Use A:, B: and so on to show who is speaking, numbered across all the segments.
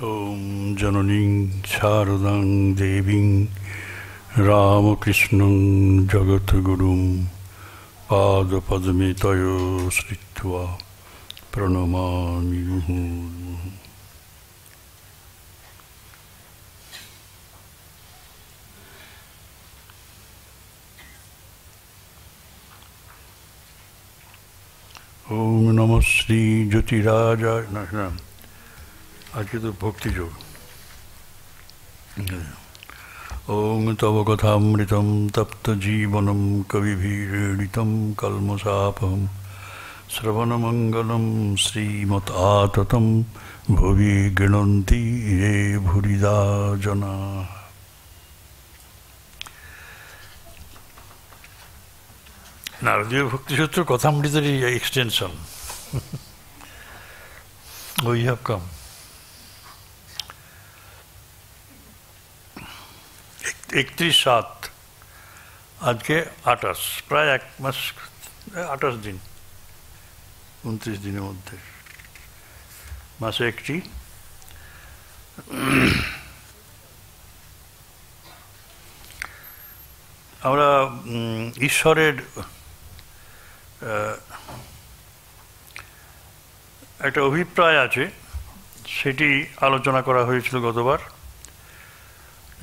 A: Om Jananing Sharadang Deving Ramakrishnan Jagatgurum Pada Padmetayo Sritva Pranamami. Om Namah Shri Jyotiraja. আজকে তো ভক্তিযোগ। ওং তব কথামৃতম তপ্ত জীবনম কবিভিড়িতম কলমশাপহম শ্রবণমঙ্গলম শ্রীমৎ আততম ভুবি গৃণন্তি য়ে ভুরিদা জনা। নারদীয় ভক্তিসূত্র কথামৃতেরই এক্সটেনশন। We have come. 31/7 আজকে 28, প্রায় 1 মাস, 28 দিন, 29 দিনের মধ্যে মাসে একটি। আমরা ঈশ্বরের একটা অভিপ্রায় আছে, সেটি আলোচনা করা হয়েছিল গতবার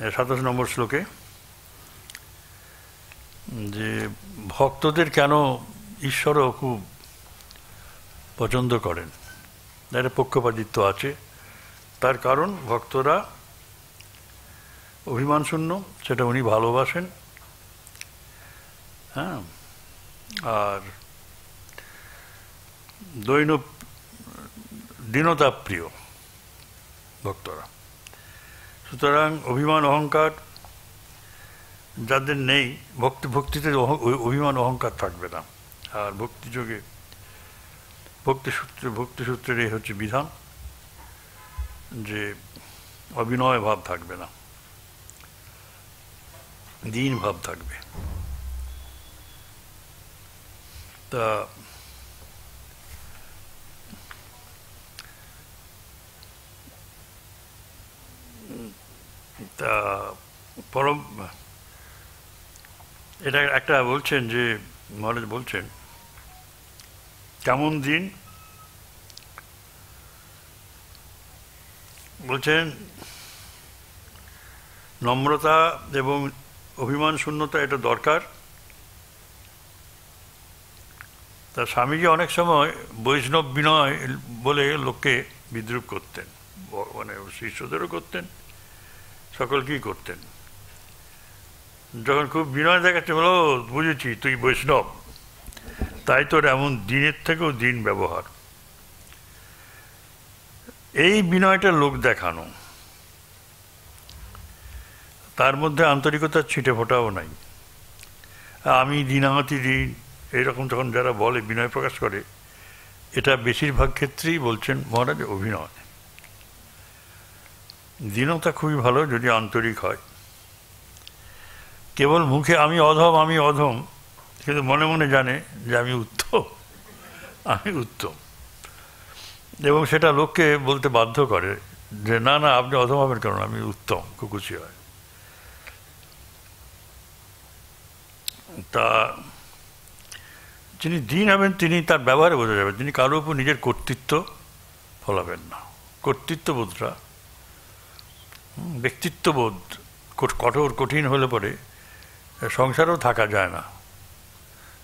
A: 27 নম্বর শ্লোকে, যে ভক্তদের কেন ঈশ্বরও খুব পছন্দ করেন। একটা পক্ষপাতিত্ব আছে, তার কারণ ভক্তরা অভিমান শূন্য, সেটা উনি ভালোবাসেন। হ্যাঁ, আর দীনতা প্রিয় ভক্তরা। সুতরাং অভিমান অহংকার যাদের নেই, ভক্তিতে অভিমান অহংকার থাকবে না। আর ভক্তিযোগে ভক্তিসূত্রের এই হচ্ছে বিধান যে অভিনয় ভাব থাকবে না, দীন ভাব থাকবে। তা পরম এটা একটা বলছেন যে মহারাজ বলছেন, কেমন দিন বলছেন, নম্রতা এবং অভিমান শূন্যতা এটা দরকার। তা স্বামীজি অনেক সময় বৈষ্ণব বিনয় বলে লোককে বিদ্রুপ করতেন, মানে শিষ্যদেরও করতেন, সকলকেই করতেন। যখন খুব বিনয় দেখাচ্ছে, বলো বুঝেছি তুই বৈষ্ণব, তাই তোর এমন দিনের থেকেও দিন ব্যবহার। এই বিনয়টা লোক দেখানো, তার মধ্যে আন্তরিকতার ছিটে ফোটাও নাই। আমি দিনাহতি দিন এইরকম যখন যারা বলে, বিনয় প্রকাশ করে, এটা বেশিরভাগ ক্ষেত্রেই বলছেন মহারাজ অভিনয়। দীনতা খুবই ভালো যদি আন্তরিক হয়। কেবল মুখে আমি অধম আমি অধম, কিন্তু মনে মনে জানে যে আমি উত্তম, আমি উত্তম, এবং সেটা লোককে বলতে বাধ্য করে যে না না আপনি অধম হবেন, কারণ আমি উত্তম, খুব খুশি হয়। তা যিনি দীন হবেন তিনি তার ব্যবহারে বোঝা যাবে, তিনি কারোর উপর নিজের কর্তৃত্ব ফলাবেন না। কর্তৃত্ববোধটা, ব্যক্তিত্ববোধ কঠোর কঠিন হলে পরে সংসারেও থাকা যায় না।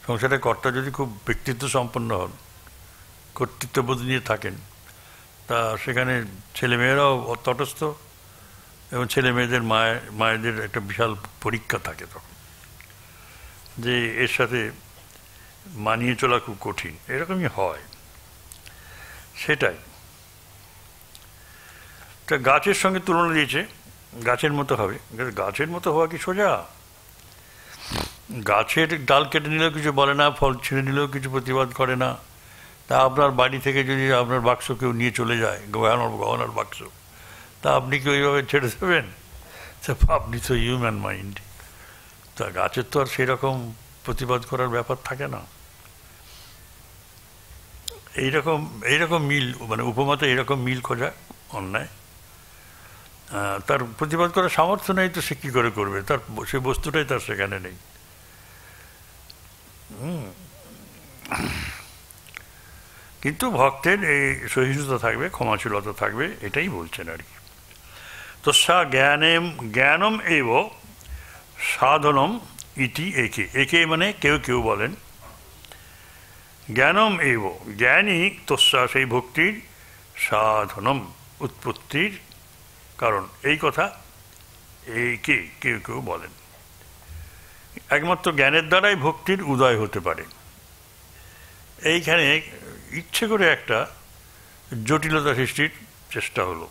A: সংসারের কর্তা যদি খুব ব্যক্তিত্ব সম্পন্ন হন, কর্তৃত্ববোধ নিয়ে থাকেন, তা সেখানে ছেলেমেয়েরাও তটস্থ, এবং ছেলে মেয়েদের মায়েদের একটা বিশাল পরীক্ষা থাকে তখন, যে এর সাথে মানিয়ে চলা খুব কঠিন, এরকমই হয়। সেটাই তা গাছের সঙ্গে তুলনা দিয়েছে, গাছের মতো হবে। গাছের মতো হওয়া কি সোজা? গাছের ডাল কেটে নিলেও কিছু বলে না, ফল ছিঁড়ে নিলেও কিছু প্রতিবাদ করে না। তা আপনার বাড়ি থেকে যদি আপনার বাক্স কেউ নিয়ে চলে যায়, গহনার বাক্স, তা আপনি কি ওইভাবে ছেড়ে দেবেন? আপনি তো হিউম্যান মাইন্ড। তা গাছের তো আর সেরকম প্রতিবাদ করার ব্যাপার থাকে না। এইরকম মিল, মানে উপমাতে এইরকম মিল খোঁজা অন্যায়। তার প্রতিবাদ করার সামর্থ্য নেই, তো সে কী করে করবে? তার সে বস্তুটাই তার সেখানে নেই। কিন্তু ভক্তের এই সহিষ্ণুতা থাকবে, ক্ষমাশীলতা থাকবে, এটাই বলছেন আর কি। তো জ্ঞানম এব সাধনম ইতি একে। একে মানে কেউ কেউ বলেন, জ্ঞানম এব জ্ঞানই তস্যা সেই ভক্তির, সাধনম উৎপত্তির কারণ, এই কথা একে কেউ কেউ বলেন। একমাত্র জ্ঞানের দ্বারাই ভক্তির উদয় হতে পারে। এইখানে ইচ্ছে করে একটা জটিলতা সৃষ্টির চেষ্টা হলো।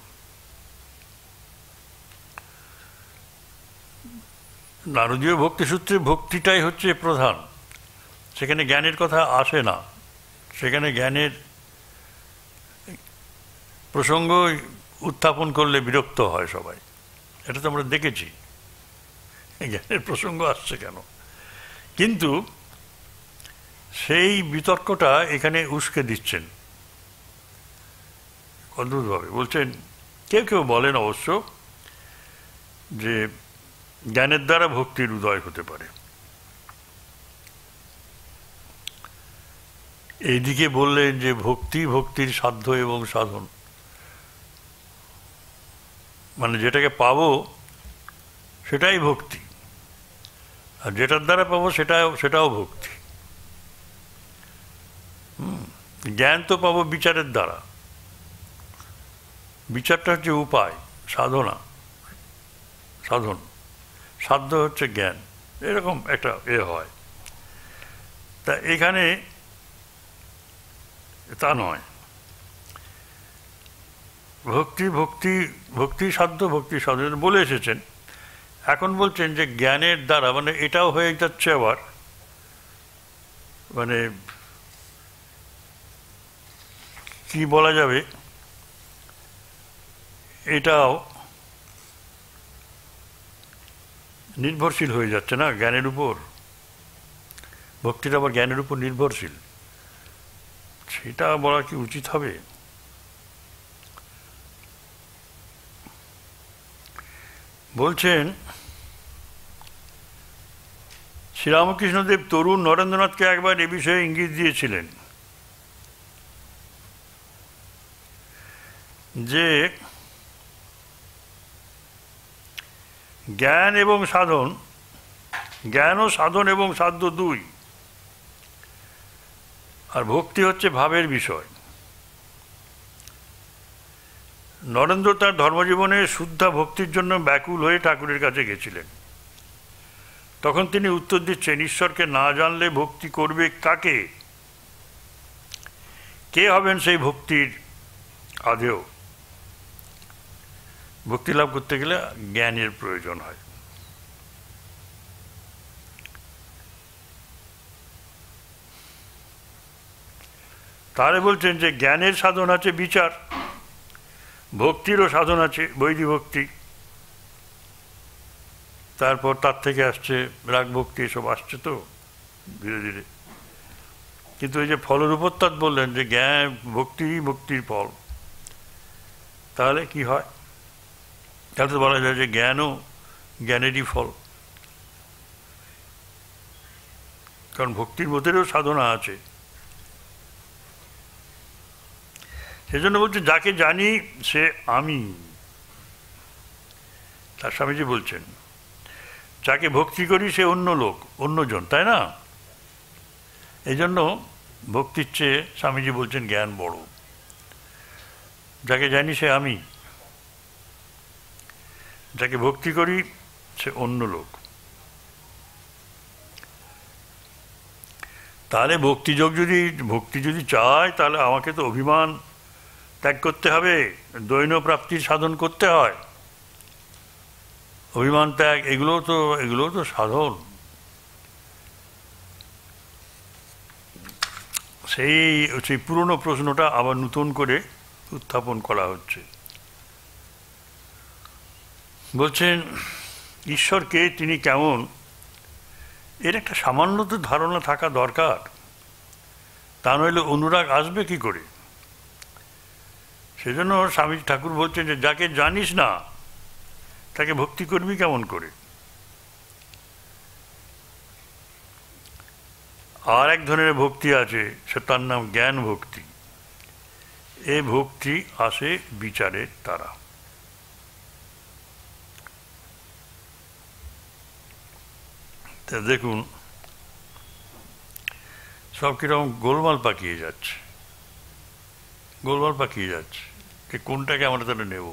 A: নারদীয় ভক্তিসূত্রে ভক্তিটাই হচ্ছে প্রধান, সেখানে জ্ঞানের কথা আসে না। সেখানে জ্ঞানের প্রসঙ্গ উত্থাপন করলে বিরক্ত হয় সবাই, এটা তো আমরা দেখেছি। জ্ঞানের প্রসঙ্গ আসছে কেন? কিন্তু সেই বিতর্কটা এখানে উস্কে দিচ্ছেন অদ্ভুতভাবে। বলছেন, কেউ কেউ বলেন অবশ্য যে জ্ঞানের দ্বারা ভক্তির উদয় হতে পারে। এইদিকে বললেন যে ভক্তির সাধ্য এবং সাধন, মানে যেটাকে পাবো সেটাই ভক্তি, আর যেটার দ্বারা পাবো সেটাও ভক্তি। জ্ঞান তো পাবো বিচারের দ্বারা, বিচারটা হচ্ছে উপায়, সাধন, সাধ্য হচ্ছে জ্ঞান, এরকম একটা হয়। তা এখানে তা নয়। ভক্তি সাধ্য সাধন বলে এসেছেন। এখন বলছেন যে জ্ঞানের দ্বারা, মানে এটাও হয়ে যাচ্ছে আবার, মানে কি বলা যাবে, এটাও নির্ভরশীল হয়ে যাচ্ছে না জ্ঞানের উপর। ভক্তিটা আবার জ্ঞানের উপর নির্ভরশীল, সেটা বলা কি উচিত হবে? বলছেন, শ্রীরামকৃষ্ণদেব তরুণ নরেন্দ্রনাথকে একবার এ বিষয়ে ইঙ্গিত দিয়েছিলেন যে জ্ঞান ও সাধন এবং সাধ্য দুই, আর ভক্তি হচ্ছে ভাবের বিষয়। নরেন্দ্র তার ধর্মজীবনে শুদ্ধা ভক্তির জন্য ব্যাকুল হয়ে ঠাকুরের কাছে গেছিলেন। তখন তিনি উত্তর দিচ্ছেন, ঈশ্বরকে না জানলে ভক্তি করবে কাকে? কে হবেন সেই ভক্তির আদেও? ভক্তি লাভ করতে গেলে জ্ঞানের প্রয়োজন হয়। তাহলে বলছেন যে জ্ঞানের সাধন আছে বিচার, ভক্তিরও সাধন আছে বৈদিক ভক্তি, তারপর তার থেকে আসছে রাগ ভক্তি, এসব আসছে তো ধীরে ধীরে। কিন্তু এই যে ফলের উপত্যাত বললেন যে জ্ঞান ভক্তির ফল, তাহলে কি হয়? তাহলে তো বলা যায় যে জ্ঞানও জ্ঞানেরই ফল, কারণ ভক্তির মধ্যেও সাধনা আছে। সেজন্য বলছে যাকে জানি সে আমি, তার স্বামীজি বলছেন যাকে ভক্তি করি সে অন্য লোক, অন্যজন, তাই না? এই জন্য ভক্তির চেয়ে স্বামীজি বলছেন জ্ঞান বড়। যাকে জানি সে আমি, যাকে ভক্তি করি সে অন্য লোক। তাহলে ভক্তি যদি চায়, তাহলে আমাকে তো অভিমান ত্যাগ করতে হবে, দৈন প্রাপ্তির সাধন করতে হয়। অভিমান ত্যাগ, এগুলো তো সাধন। সেই পুরনো প্রশ্নটা আবার নতুন করে উত্থাপন করা হচ্ছে। বলছেন ঈশ্বরকে তিনি কেমন, এর একটা সামান্য তো ধারণা থাকা দরকার, তা নইলে অনুরাগ আসবে কি করে? সেজন্য স্বামী ঠাকুর বলছেন যে যাকে জানিস না তাকে ভক্তি করবি কেমন করে? আর এক ধরনের ভক্তি আছে, সে তার নাম জ্ঞান ভক্তি। এই ভক্তি আসে বিচারের দ্বারা। তা দেখুন সব কিরকম গোলমাল পাকিয়ে যাচ্ছে, গোলমাল পাকিয়ে যাচ্ছে, যে কোনটাকে আমরা তাহলে নেব।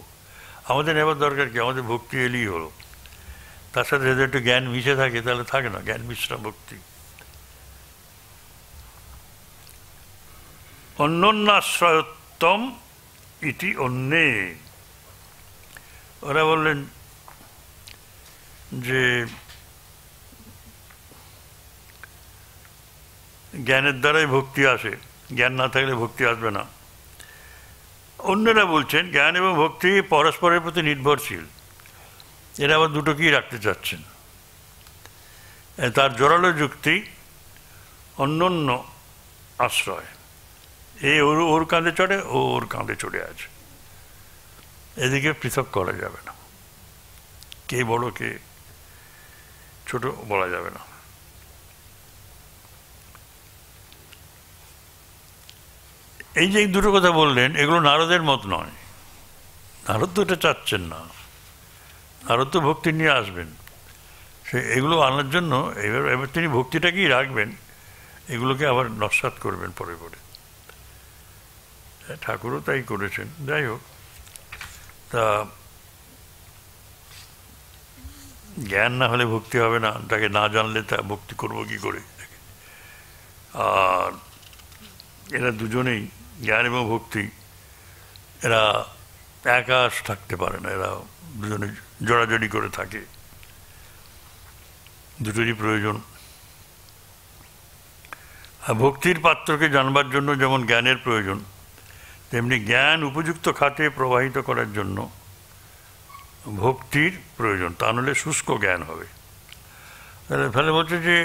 A: আমাদের নেবার দরকার কি? আমাদের ভক্তি এলেই হলো, তার সাথে যদি একটু জ্ঞান মিশে থাকে তাহলে থাকে না, জ্ঞান মিশ্রা ভক্তি। অন্যাশ্রয়োত্তম ইতি অন্যে। ওরা বললেন যে জ্ঞানের দ্বারাই ভক্তি আসে, জ্ঞান না থাকলে ভক্তি আসবে না। অন্যরা বলছেন জ্ঞান এবং ভক্তি পরস্পরের প্রতি নির্ভরশীল, এরা আবার দুটোকেই রাখতে চাচ্ছেন। তার জোরালো যুক্তি অন্যান্য আশ্রয়, এ ওর কাঁধে চড়ে, ও ওর কাঁধে চড়ে আছে, এদিকে পৃথক করা যাবে না, কে বড় কে ছোট বলা যাবে না। এই যে দুটো কথা বললেন, এগুলো নারদের মত নয়। নারদ তো এটা চাচ্ছেন না, নারদ তো ভক্তি নিয়ে আসবেন, সে এগুলো আনার জন্য এবার তিনি ভক্তিটাকেই রাখবেন, এগুলোকে আবার নস্যাৎ করবেন পরে পরে। ঠাকুরও তাই করেছেন। যাই হোক, তা জ্ঞান না হলে ভক্তি হবে না, তাকে না জানলে তা ভক্তি করবো কি করে? আর এরা দুজনেই, জ্ঞান এবং ভক্তি, এরা একা থাকতে পারে না, এরা দুজনে জড়াজড়ি করে থাকে, দুটোরই প্রয়োজন। আর ভক্তির পাত্রকে জানবার জন্য যেমন জ্ঞানের প্রয়োজন, তেমনি জ্ঞান উপযুক্ত খাতে প্রবাহিত করার জন্য ভক্তির প্রয়োজন, তা নাহলে শুষ্ক জ্ঞান হবে। ফলে বলছে যে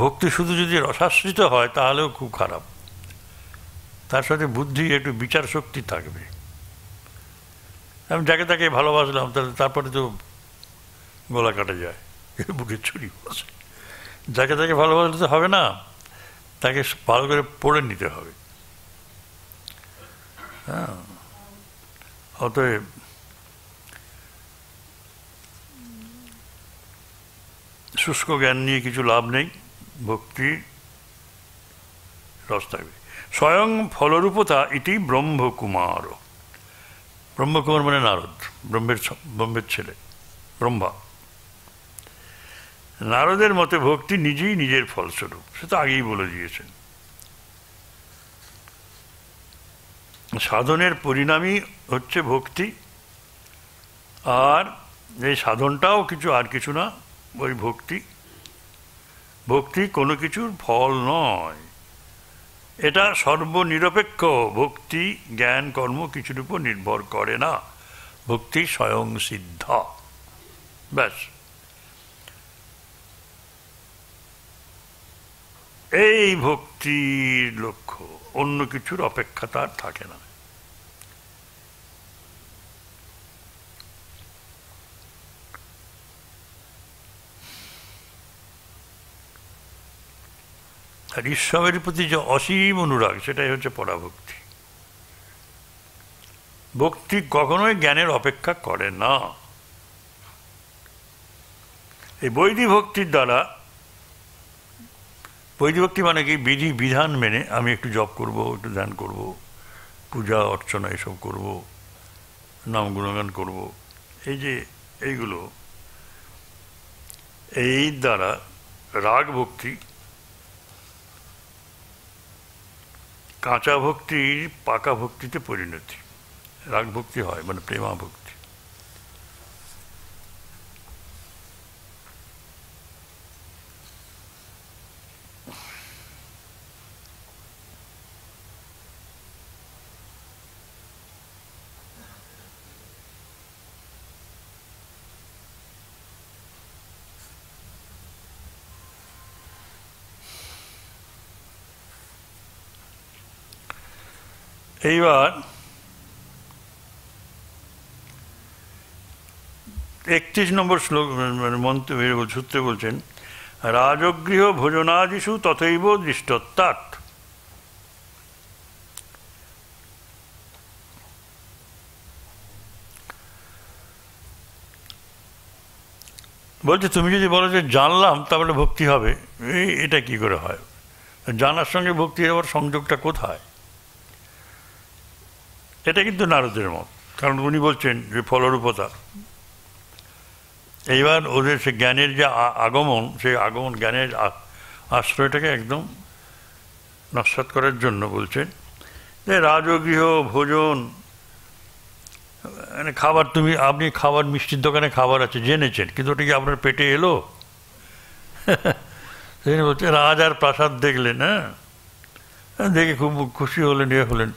A: ভক্তি শুধু যদি রসাশ্রিত হয় তাহলেও খুব খারাপ, তার সাথে বুদ্ধি একটু বিচার শক্তি থাকবে। আমি যাকে তাকে ভালোবাসলাম, তারপরে তো গলা কাটা যায়, বুকে ছুরি বসে। যাকে তাকে ভালোবাসলে তো হবে না, তাকে ভালো করে পড়ে নিতে হবে। হ্যাঁ, অতএব শুষ্ক জ্ঞান নিয়ে কিছু লাভ নেই, ভক্তি রস থাকবে। স্বয়ং ফলরূপতা ইতি ব্রহ্মকুমার। ব্রহ্মকুমার মানে নারদ, ব্রহ্মের ছেলে ব্রহ্মা। নারদের মতে ভক্তি নিজেই নিজের ফলস্বরূপ, সে তো আগেই বলে দিয়েছেন। সাধনের পরিণামই হচ্ছে ভক্তি, আর এই সাধনটাও কিছু আর কিছু না, ওই ভক্তি। ভক্তি কোনো কিছুর ফল নয়, এটা সর্বনিরপেক্ষ। ভক্তি জ্ঞান কর্ম কিছুর উপর নির্ভর করে না, ভক্তি স্বয়ং সিদ্ধা, ব্যাস। এই ভক্তির লক্ষ্য, অন্য কিছুর অপেক্ষা তার থাকে না। আর ঈশ্বরের প্রতি যে অসীম অনুরাগ, সেটাই হচ্ছে পরাভক্তি। ভক্তি কখনোই জ্ঞানের অপেক্ষা করে না। এই বৈদিক ভক্তির দ্বারা, বৈদিক ভক্তি মানে কি? বিধি বিধান মেনে আমি একটু জপ করব, একটু ধ্যান করব, পূজা অর্চনা এসব করব, নাম গুণগান করব, এই যে এইগুলো, এই দ্বারা রাগ ভক্তি, কাঁচা ভক্তির পাকা ভক্তিতে পরিণতি। রাগ ভক্তি হয় মানে প্রেমা ভক্তি। এইবার 31 নম্বর শ্লোক মানে সূত্রে বলছেন রাজগৃহ ভোজনাদিষু তথৈব দৃষ্টত্বাৎ। বলছে তুমি যদি বলো যে জানলাম তাহলে ভক্তি হবে, এটা কি করে হয়? জানার সঙ্গে ভক্তি হওয়ার সংযোগটা কোথায়? এটা কিন্তু নারদের মত, কারণ উনি বলছেন যে ফলরূপতা। এইবার ওদের সে জ্ঞানের যে আগমন, সেই আগমন জ্ঞানের আশ্রয়টাকে একদম নস্যাৎ করার জন্য বলছেন যে রাজগৃহ ভোজন মানে খাবার, আপনি খাবার মিষ্টির দোকানে খাবার আছে জেনেছেন, কিন্তু ওটা কি আপনার পেটে এলো? বলছে রাজার প্রাসাদ দেখলেন, হ্যাঁ দেখে খুব খুশি হলেন, হলেন,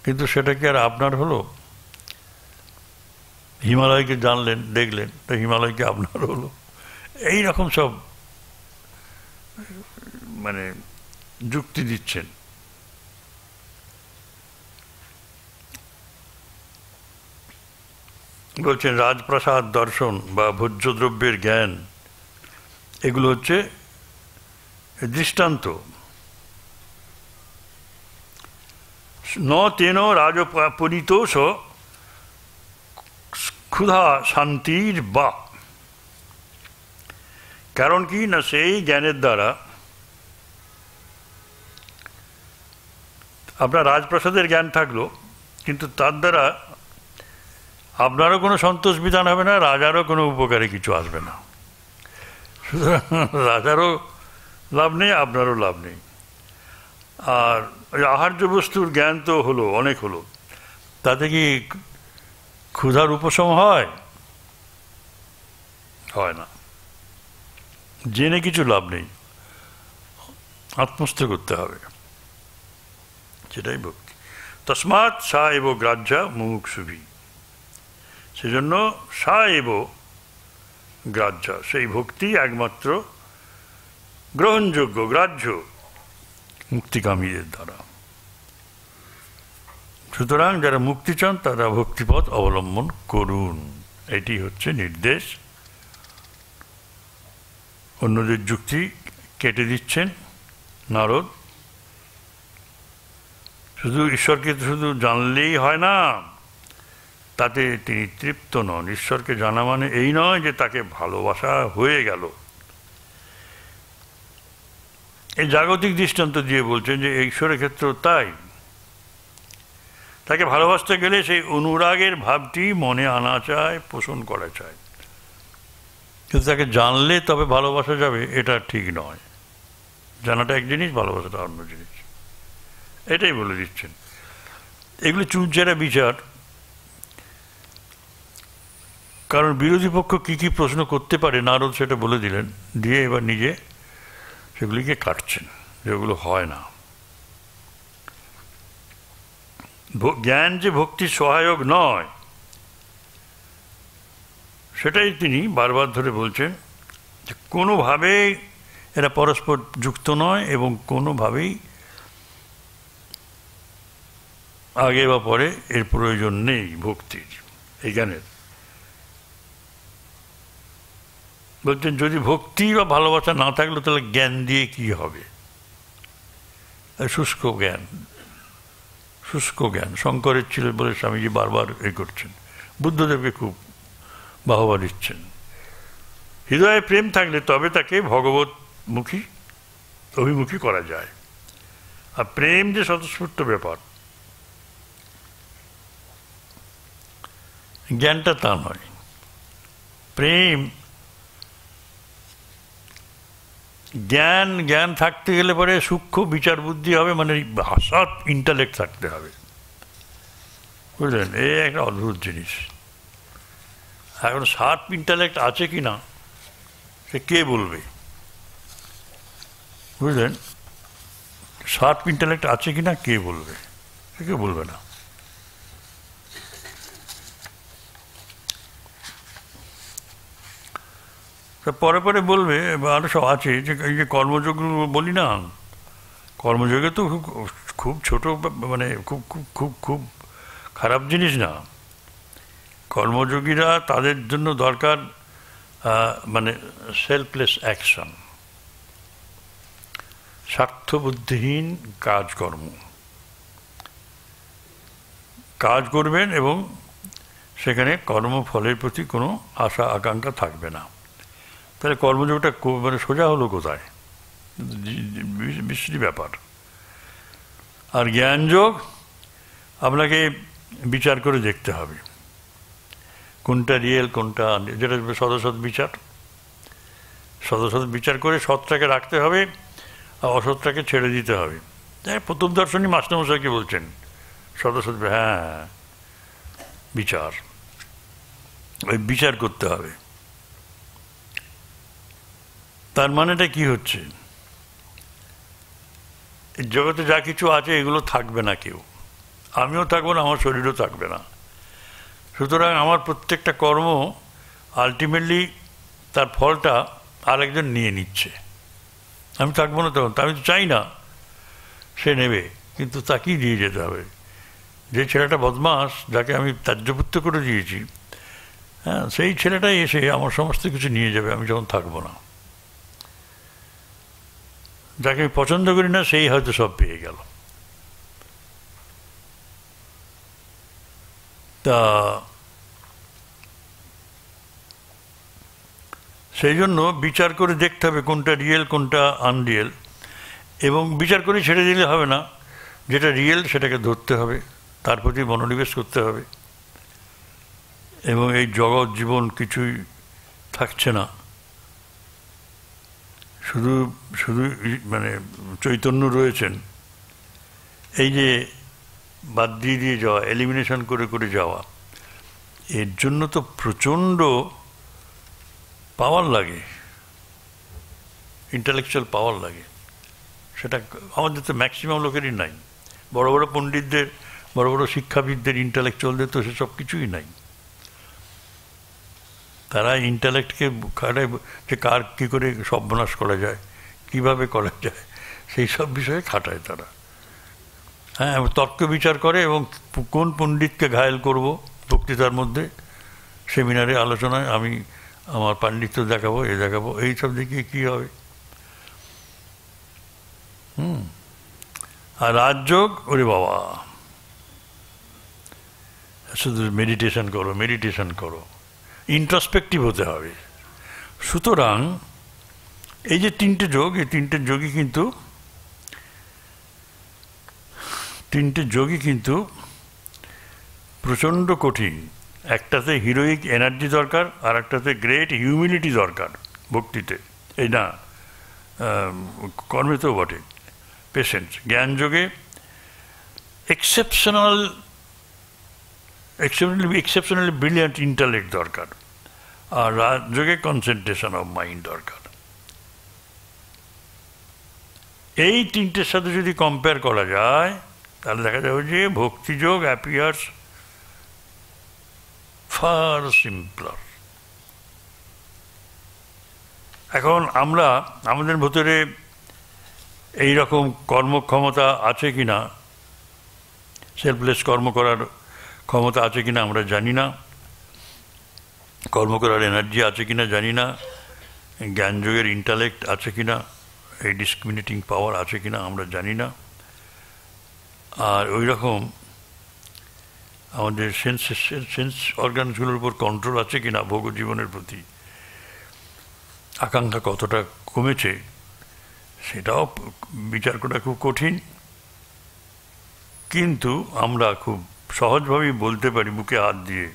A: কিন্তু সেটা কি আর আপনার হলো? হিমালয়কে জানলেন, দেখলেন, তো হিমালয়কে আপনার হলো? এইরকম সব মানে যুক্তি দিচ্ছেন। বলছেন রাজপ্রাসাদ দর্শন বা ভোজ্য দ্রব্যের জ্ঞান এগুলো হচ্ছে দৃষ্টান্ত। ন তেন রাজপরিতোষ ক্ষুধা শান্তির বা, কারণ কি না সেই জ্ঞানের দ্বারা আপনার রাজপ্রাসাদের জ্ঞান থাকলো, কিন্তু তার দ্বারা আপনারও কোনো সন্তোষ বিধান হবে না, রাজারও কোনো উপকারে কিছু আসবে না। সুতরাং রাজারও লাভ নেই, আপনারও লাভ নেই। আর ওই আহার্য বস্তুর জ্ঞান তো হলো, অনেক হলো, তাতে কি ক্ষুধার উপশম হয়? হয় না। জেনে কিছু লাভ নেই, আত্মস্থ করতে হবে, সেটাই ভক্তি। তস্মাৎ সা এব গ্রাহ্যা মুমুক্ষুভি, সেজন্য সা এব গ্রাহ্যা, সেই ভক্তি একমাত্র গ্রহণযোগ্য, গ্রাহ্য মুক্তিকামীদের দ্বারা। সুতরাং যারা মুক্তি চান তারা ভক্তিপথ অবলম্বন করুন, এটি হচ্ছে নির্দেশ। অন্যদের যুক্তি কেটে দিচ্ছেন নারদ। শুধু ঈশ্বরকে শুধু জানলেই হয় না, তাতে তিনি তৃপ্ত নন। ঈশ্বরকে জানা মানে এই নয় যে তাকে ভালোবাসা হয়ে গেল। এই জাগতিক দৃষ্টান্ত দিয়ে বলছেন যে ঈশ্বরের ক্ষেত্রেও তাই। তাকে ভালোবাসতে গেলে সেই অনুরাগের ভাবটি মনে আনা চায়, পোষণ করা চায়। কিন্তু তাকে জানলে তবে ভালোবাসা যাবে, এটা ঠিক নয়। জানাটা এক জিনিস, ভালোবাসাটা অন্য জিনিস, এটাই বলে দিচ্ছেন। এগুলো চুঁচেরা বিচার, কারণ বিরোধী পক্ষ কী কী প্রশ্ন করতে পারে নারদ সেটা বলে দিলেন, দিয়ে এবার নিজে সেগুলিকে কাটছেন, যেগুলো হয় না। জ্ঞান যে ভক্তির সহায়ক নয়, সেটাই তিনি বারবার ধরে বলছেন যে কোনোভাবেই এরা পরস্পর যুক্ত নয় এবং কোনোভাবেই আগে বা পরে এর প্রয়োজন নেই ভক্তির, এই জ্ঞানের। বলছেন যদি ভক্তি বা ভালোবাসা না থাকলে তাহলে জ্ঞান দিয়ে কি হবে? শুষ্ক জ্ঞান, শুষ্ক জ্ঞান। শঙ্করের ছিল বলে স্বামীজি বারবার করছেন, বুদ্ধদেবকে খুব বাহবা দিচ্ছেন। হৃদয়ে প্রেম থাকলে তবে তাকে ভগবতমুখী অভিমুখী করা যায়। আর প্রেম যে স্বতঃস্ফূর্ত ব্যাপার, জ্ঞানটা তা নয়। প্রেম জ্ঞান থাকতে গেলে পরে সূক্ষ্ম বিচার বুদ্ধি হবে, মানে ভাষাত ইন্টালেক্ট থাকতে হবে, বুঝলেন? এই একটা অদ্ভুত জিনিস। এখন শার্প ইন্টালেক্ট আছে কি না সে কে বলবে, বুঝলেন? শার্প ইন্টালেক্ট আছে কি না কে বলবে? সে কেউ বলবে না। পরে পরে বলবে, আরও সব আছে যে এই যে কর্মযোগ বলি না, কর্মযোগে তো খুব ছোট, মানে খুব খুব খুব খুব খারাপ জিনিস না। কর্মযোগীরা তাদের জন্য দরকার মানে সেলফলেস অ্যাকশন, স্বার্থবুদ্ধিহীন কাজকর্ম। কাজ করবেন এবং সেখানে কর্মফলের প্রতি কোনো আশা আকাঙ্ক্ষা থাকবে না। তাহলে কর্মযোগটা মানে সোজা হলো কোথায়? বিশ্রী ব্যাপার। আর জ্ঞানযোগ আপনাকে বিচার করে দেখতে হবে কোনটা রিয়েল কোনটা, যেটা সদসৎ বিচার। সদসৎ বিচার করে সৎটাকে রাখতে হবে আর অসৎটাকে ছেড়ে দিতে হবে। প্রথম দর্শনী মাস্টারমশাইকে বলছেন সদসৎ, হ্যাঁ বিচার, ওই বিচার করতে হবে। তার মানেটা কি হচ্ছে? জগতে যা কিছু আছে এগুলো থাকবে না, কেউ, আমিও থাকবো না, আমার শরীরও থাকবে না। সুতরাং আমার প্রত্যেকটা কর্ম আলটিমেটলি তার ফলটা আরেকজন নিয়ে নিচ্ছে। আমি থাকবো না তখন, আমি তো চাই না সে নেবে, কিন্তু তাকেই দিয়ে যেতে হবে। যে ছেলেটা বদমাস, যাকে আমি ত্যায্যপুত্র করে দিয়েছি, হ্যাঁ, সেই ছেলেটাই এসে আমার সমস্ত কিছু নিয়ে যাবে আমি যখন থাকবো না। যাকে আমি পছন্দ করি না সেই হয়তো সব পেয়ে গেল। তা সেই জন্য বিচার করে দেখতে হবে কোনটা রিয়েল কোনটা আনরিয়েল, এবং বিচার করে ছেড়ে দিলে হবে না। যেটা রিয়েল সেটাকে ধরতে হবে, তার প্রতি মনোনিবেশ করতে হবে। এবং এই জগৎ জীবন কিছুই থাকছে না, শুধু শুধু মানে চৈতন্য রয়েছেন। এই যে বাদ দিয়ে দিয়ে যাওয়া, এলিমিনেশন করে করে যাওয়া, এর জন্য তো প্রচণ্ড পাওয়ার লাগে, ইন্টালেকচুয়াল পাওয়ার লাগে। সেটা আমাদের তো ম্যাক্সিমাম লোকেরই নাই। বড় বড় পণ্ডিতদের, বড় বড় শিক্ষাবিদদের, ইন্টালেকচুয়ালদের তো সেসব কিছুই নাই। তারা ইন্টালেক্টকে খাটায় যে কার কী করে সর্বনাশ করা যায়, কিভাবে করা যায়, সেই সব বিষয়ে খাটায় তারা। হ্যাঁ, তর্ক বিচার করে এবং কোন পণ্ডিতকে ঘায়েল করব বক্তৃতার মধ্যে, সেমিনারে আলোচনায় আমি আমার পাণ্ডিত্য দেখাবো, দেখাবো, এইসব দেখিয়ে কী হবে? আর রাজযোগ, ওরে বাবা, শুধু মেডিটেশন করো, মেডিটেশন করো, ইন্ট্রোস্পেক্টিভ হতে হবে। সুতরাং এই যে তিনটে যোগ, এই তিনটে যোগই কিন্তু প্রচণ্ড কঠিন। একটাতে হিরোইক এনার্জি দরকার, আর একটাতে গ্রেট হিউমিলিটি দরকার ভক্তিতে, এই না কর্মেতেও বটে, পেশেন্স। জ্ঞানযোগে এক্সেপশনালি ব্রিলিয়ান্ট ইন্টালেক্ট দরকার, আর রাজযোগে কনসেন্ট্রেশন অফ মাইন্ড দরকার। এই তিনটের সাথে যদি কম্পেয়ার করা যায় তাহলে দেখা যাবে যে ভক্তিযোগ অ্যাপিয়ার্স ফার সিম্পলার। এখন আমরা আমাদের ভেতরে এই রকম কর্মক্ষমতা আছে কি না, সেলফলেস কর্ম করার ক্ষমতা আছে কিনা আমরা জানি না, কর্ম করার এনার্জি আছে কিনা জানি না, জ্ঞানযোগের ইন্টালেক্ট আছে কিনা, এই ডিসক্রিমিনেটিং পাওয়ার আছে কিনা আমরা জানি না। আর ওই রকম আমাদের সেন্স অর্গানসগুলোর উপর কন্ট্রোল আছে কিনা, ভোগ জীবনের প্রতি আকাঙ্ক্ষা কতটা কমেছে সেটাও বিচার করা খুব কঠিন। কিন্তু আমরা খুব সহজভাবেই বলতে পারি বুকে হাত দিয়ে,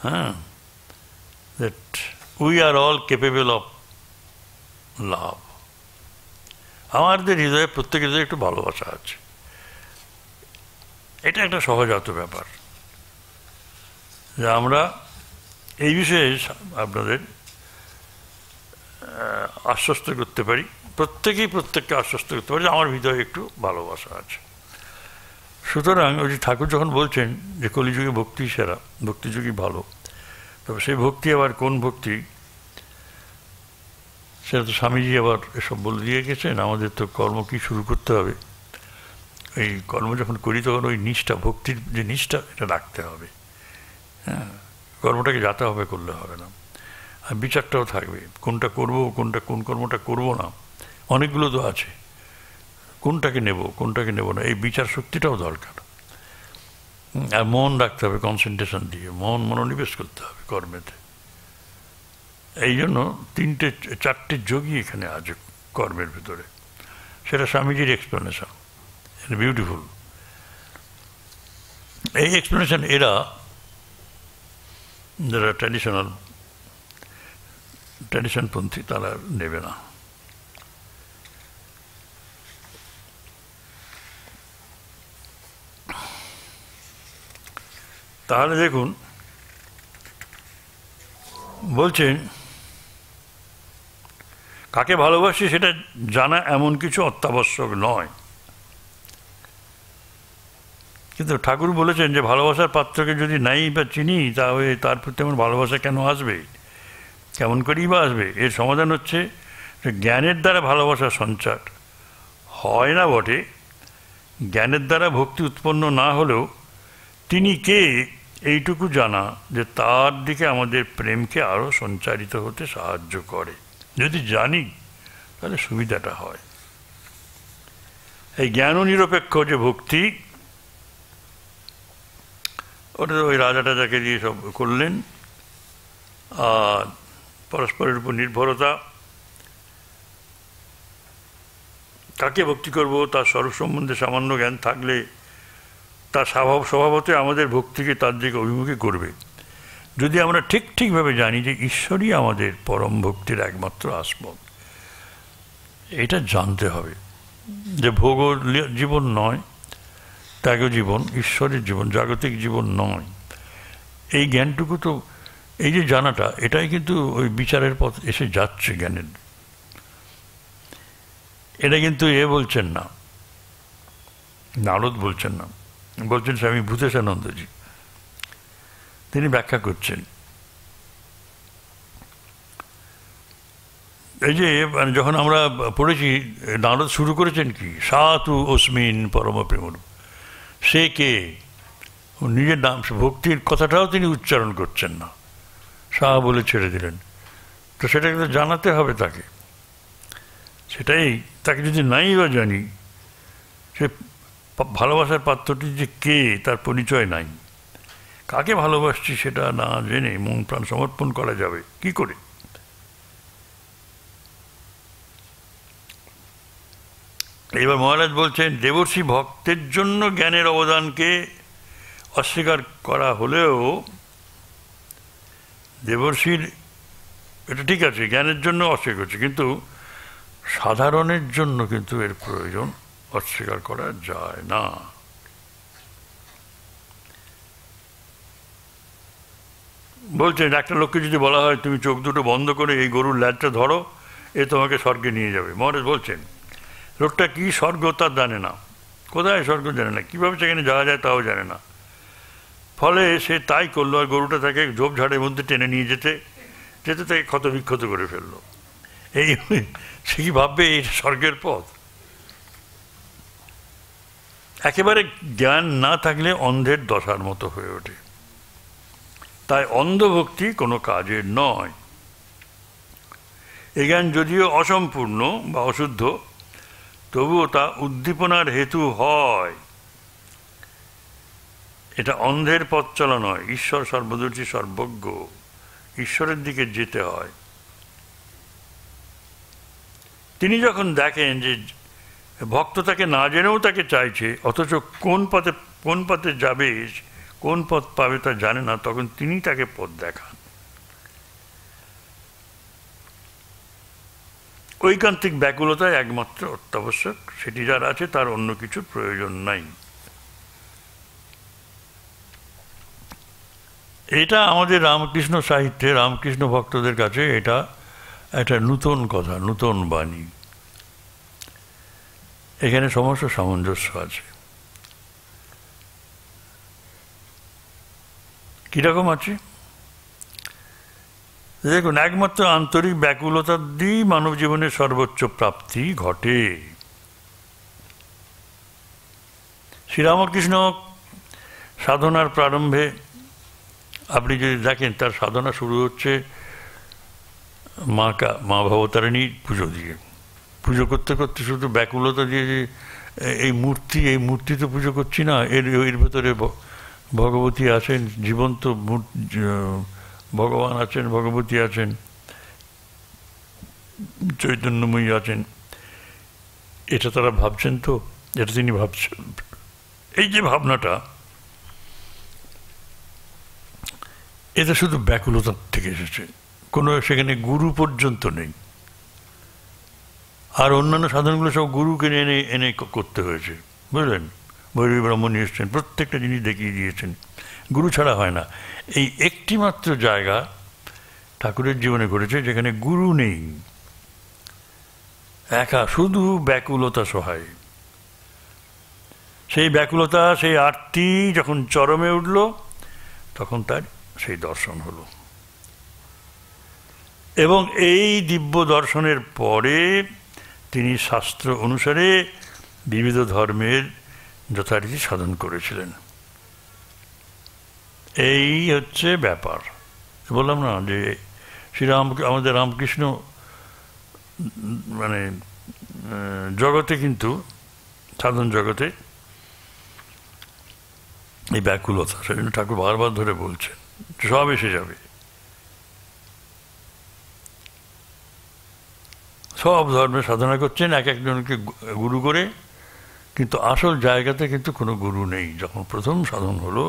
A: হ্যাঁ, that we are all capable of love. আমাদের হৃদয়ে, প্রত্যেকের হৃদয়ে একটু ভালোবাসা আছে। এটা একটা সহজাত ব্যাপার, যে আমরা এই বিষয়ে আপনাদের আশ্বস্ত করতে পারি, প্রত্যেকেই প্রত্যেককে আশ্বস্ত করতে পারি যে আমার হৃদয়ে একটু ভালোবাসা আছে। সুতরাং ওই যে ঠাকুর যখন বলছেন যে কলিযুগে ভক্তি সেরা, ভক্তিযুগই ভালো, তবে সেই ভক্তি আবার কোন ভক্তি সেটা তো স্বামীজি আবার এসব বলে দিয়ে গেছেন। আমাদের তো কর্ম কি শুরু করতে হবে, এই কর্ম যখন করি তখন ওই নিষ্ঠা, ভক্তির যে নিষ্ঠা, এটা রাখতে হবে। হ্যাঁ, কর্মটাকে যাতে হবে করলে হবে না। আর বিচারটাও থাকবে, কোনটা করব, কোন কর্মটা করব না, অনেকগুলো তো আছে, কোনটাকে নেব কোনটাকে নেব না, এই বিচার শক্তিটাও দরকার। আর মন রাখতে হবে, কনসেন্ট্রেশন দিয়ে মনোনিবেশ করতে হবে কর্মেতে। এই জন্য 3-4টে যোগী এখানে আছে কর্মের ভিতরে, সেটা স্বামীজির এক্সপ্লেনেশন, বিউটিফুল। এই এক্সপ্লেনেশন এরা যারা ট্র্যাডিশনপন্থী তারা নেবে না। তাহলে দেখুন, বলছেন কাকে ভালোবাসি সেটা জানা এমন কিছু অত্যাবশ্যক নয়, কিন্তু ঠাকুর বলেছেন যে ভালোবাসার পাত্রকে যদি নাই বা চিনি, তাহলে তার প্রতি আমার ভালোবাসা কেন আসবে, কেমন করেই বা আসবে? এর সমাধান হচ্ছে যে জ্ঞানের দ্বারা ভালোবাসার সঞ্চার হয় না বটে, জ্ঞানের দ্বারা ভক্তি উৎপন্ন না হলেও তিনি কে এইটুকু জানা যে তার দিকে আমাদের প্রেমকে আরও সঞ্চারিত হতে সাহায্য করে। যদি জানি তাহলে সুবিধাটা হয়। এই জ্ঞান নিরপেক্ষ যে ভক্তি, ওটা ওই রাজা টাজাকে দিয়ে সব করলেন। আর পরস্পরের উপর নির্ভরতা, কাকে ভক্তি করব তার স্বরূপ সম্বন্ধে সামান্য জ্ঞান থাকলে তার স্বভাবতে আমাদের ভক্তিকে তার দিকে অভিমুখী করবে। যদি আমরা ঠিকভাবে জানি যে ঈশ্বরই আমাদের পরম ভক্তির একমাত্র আস্পদ, এটা জানতে হবে যে ভোগ জীবন নয়, ত্যাগ জীবন, ঈশ্বরের জীবন, জাগতিক জীবন নয়। এই জ্ঞানটুকু তো, এই যে জানাটা, এটাই কিন্তু ওই বিচারের পথ এসে যাচ্ছে জ্ঞানের। এটা কিন্তু বলছেন না, নারদ বলছেন না, বলছেন স্বামী ভূতেশানন্দজি। তিনি ব্যাখ্যা করছেন এই যে যখন আমরা পড়েছি নারদ শুরু করেছেন কি, সাতু অস্মিন পরম প্রেমর, সে কে? নিজের নাম, ভক্তির কথাটাও তিনি উচ্চারণ করছেন না, শাহ বলে ছেড়ে দিলেন। তো সেটাকে তো জানাতে হবে তাকে। সেটাই, তাকে যদি নাই বা জানি, সে ভালোবাসার পাত্রটি যে কে তার পরিচয় নাই। কাকে ভালোবাসছি সেটা না জেনে মন প্রাণ সমর্পণ করা যাবে কি করে? এবার মহারাজ বলছেন, দেবর্ষি ভক্তের জন্য জ্ঞানের অবদানকে অস্বীকার করা হলেও, দেবর্ষির এটা ঠিক আছে, জ্ঞানের জন্য অস্বীকার করছে, কিন্তু সাধারণের জন্য কিন্তু এর প্রয়োজন অস্বীকার করা যায় না। বলছেন একটা লোককে যদি বলা হয় তুমি চোখ দুটো বন্ধ করে এই গরুর ল্যাজটা ধরো, এ তোমাকে স্বর্গে নিয়ে যাবে। মহারাজ বলছেন লোকটা কি স্বর্গ তা জানে না, কোথায় স্বর্গ জানে না, কীভাবে সেখানে যাওয়া যায় তাও জানে না। ফলে সে তাই করলো, আর গরুটা তাকে ঝোপঝাড়ের মধ্যে টেনে নিয়ে যেতে তাকে ক্ষতবিক্ষত করে ফেললো। এই সে কি ভাববে এই স্বর্গের পথ? একেবারে জ্ঞান না থাকলে অন্ধের দশার মতো হয়ে ওঠে। তাই অন্ধভক্তি কোনো কাজের নয়। এ জ্ঞান যদিও অসম্পূর্ণ বা অশুদ্ধ, তবুও তা উদ্দীপনার হেতু হয়। এটা অন্ধের পথ চলা নয়। ঈশ্বর সর্বদর্শী, সর্বজ্ঞ, ঈশ্বরের দিকে যেতে হয়। তিনি যখন দেখেন যে ভক্ত তাকে না জেনেও তাকে চাইছে, অথচ কোন পথে যাবে, কোন পথ পাবে তা জানে না, তখন তিনি তাকে পথ দেখান। ঐকান্তিক ব্যাকুলতায় একমাত্র অত্যাবশ্যক, সেটি যার আছে তার অন্য কিছুর প্রয়োজন নাই। এটা আমাদের রামকৃষ্ণ সাহিত্যে, রামকৃষ্ণ ভক্তদের কাছে এটা একটা নূতন কথা, নূতন বাণী। এখানে সমস্ত সামঞ্জস্য আছে। কিরকম আছে দেখুন, একমাত্র আন্তরিক ব্যাকুলতা দিয়েই মানব জীবনের সর্বোচ্চ প্রাপ্তি ঘটে। শ্রীরামকৃষ্ণ সাধনার প্রারম্ভে আপনি যদি দেখেন তার সাধনা শুরু হচ্ছে মা ভবতারিণীর পুজো দিয়ে, পুজো করতে করতে শুধু ব্যাকুলতা দিয়ে যে এই মূর্তি তো পুজো করছি না, এর ভেতরে ভগবতী আছেন, জীবন্ত ভগবান আছেন, ভগবতী আছেন, চৈতন্যময়ী আছেন, এটা তারা ভাবছেন, তো এটা তিনি ভাবছেন। এই যে ভাবনাটা, এটা শুধু ব্যাকুলতার থেকে এসেছে, কোনো সেখানে গুরু পর্যন্ত নেই। আর অন্যান্য সাধনগুলো সব গুরুকে এনে এনে করতে হয়েছে, বুঝলেন? ভৈরবী ব্রাহ্মণী এসছেন, প্রত্যেকটা জিনিস দেখিয়ে দিয়েছেন, গুরু ছাড়া হয় না। এই একটি মাত্র জায়গা ঠাকুরের জীবনে ঘটেছে যেখানে গুরু নেই, একা শুধু ব্যাকুলতা সহায়। সেই ব্যাকুলতা, সেই আরতি যখন চরমে উঠল, তখন তার সেই দর্শন হলো। এবং এই দিব্য দর্শনের পরে তিনি শাস্ত্র অনুসারে বিবিধ ধর্মের যথারীতি সাধন করেছিলেন। এই হচ্ছে ব্যাপার। বললাম না যে আমাদের রামকৃষ্ণ মানে জগতে, কিন্তু সাধন জগতে এই ব্যাকুলতা, সেজন্য ঠাকুর বারবার ধরে বলছেন সব এসে যাবে, সব ধর্মে সাধনা করছেন এক একজনকে গুরু করে, কিন্তু আসল জায়গাতে কিন্তু কোনো গুরু নেই। যখন প্রথম সাধন হলো,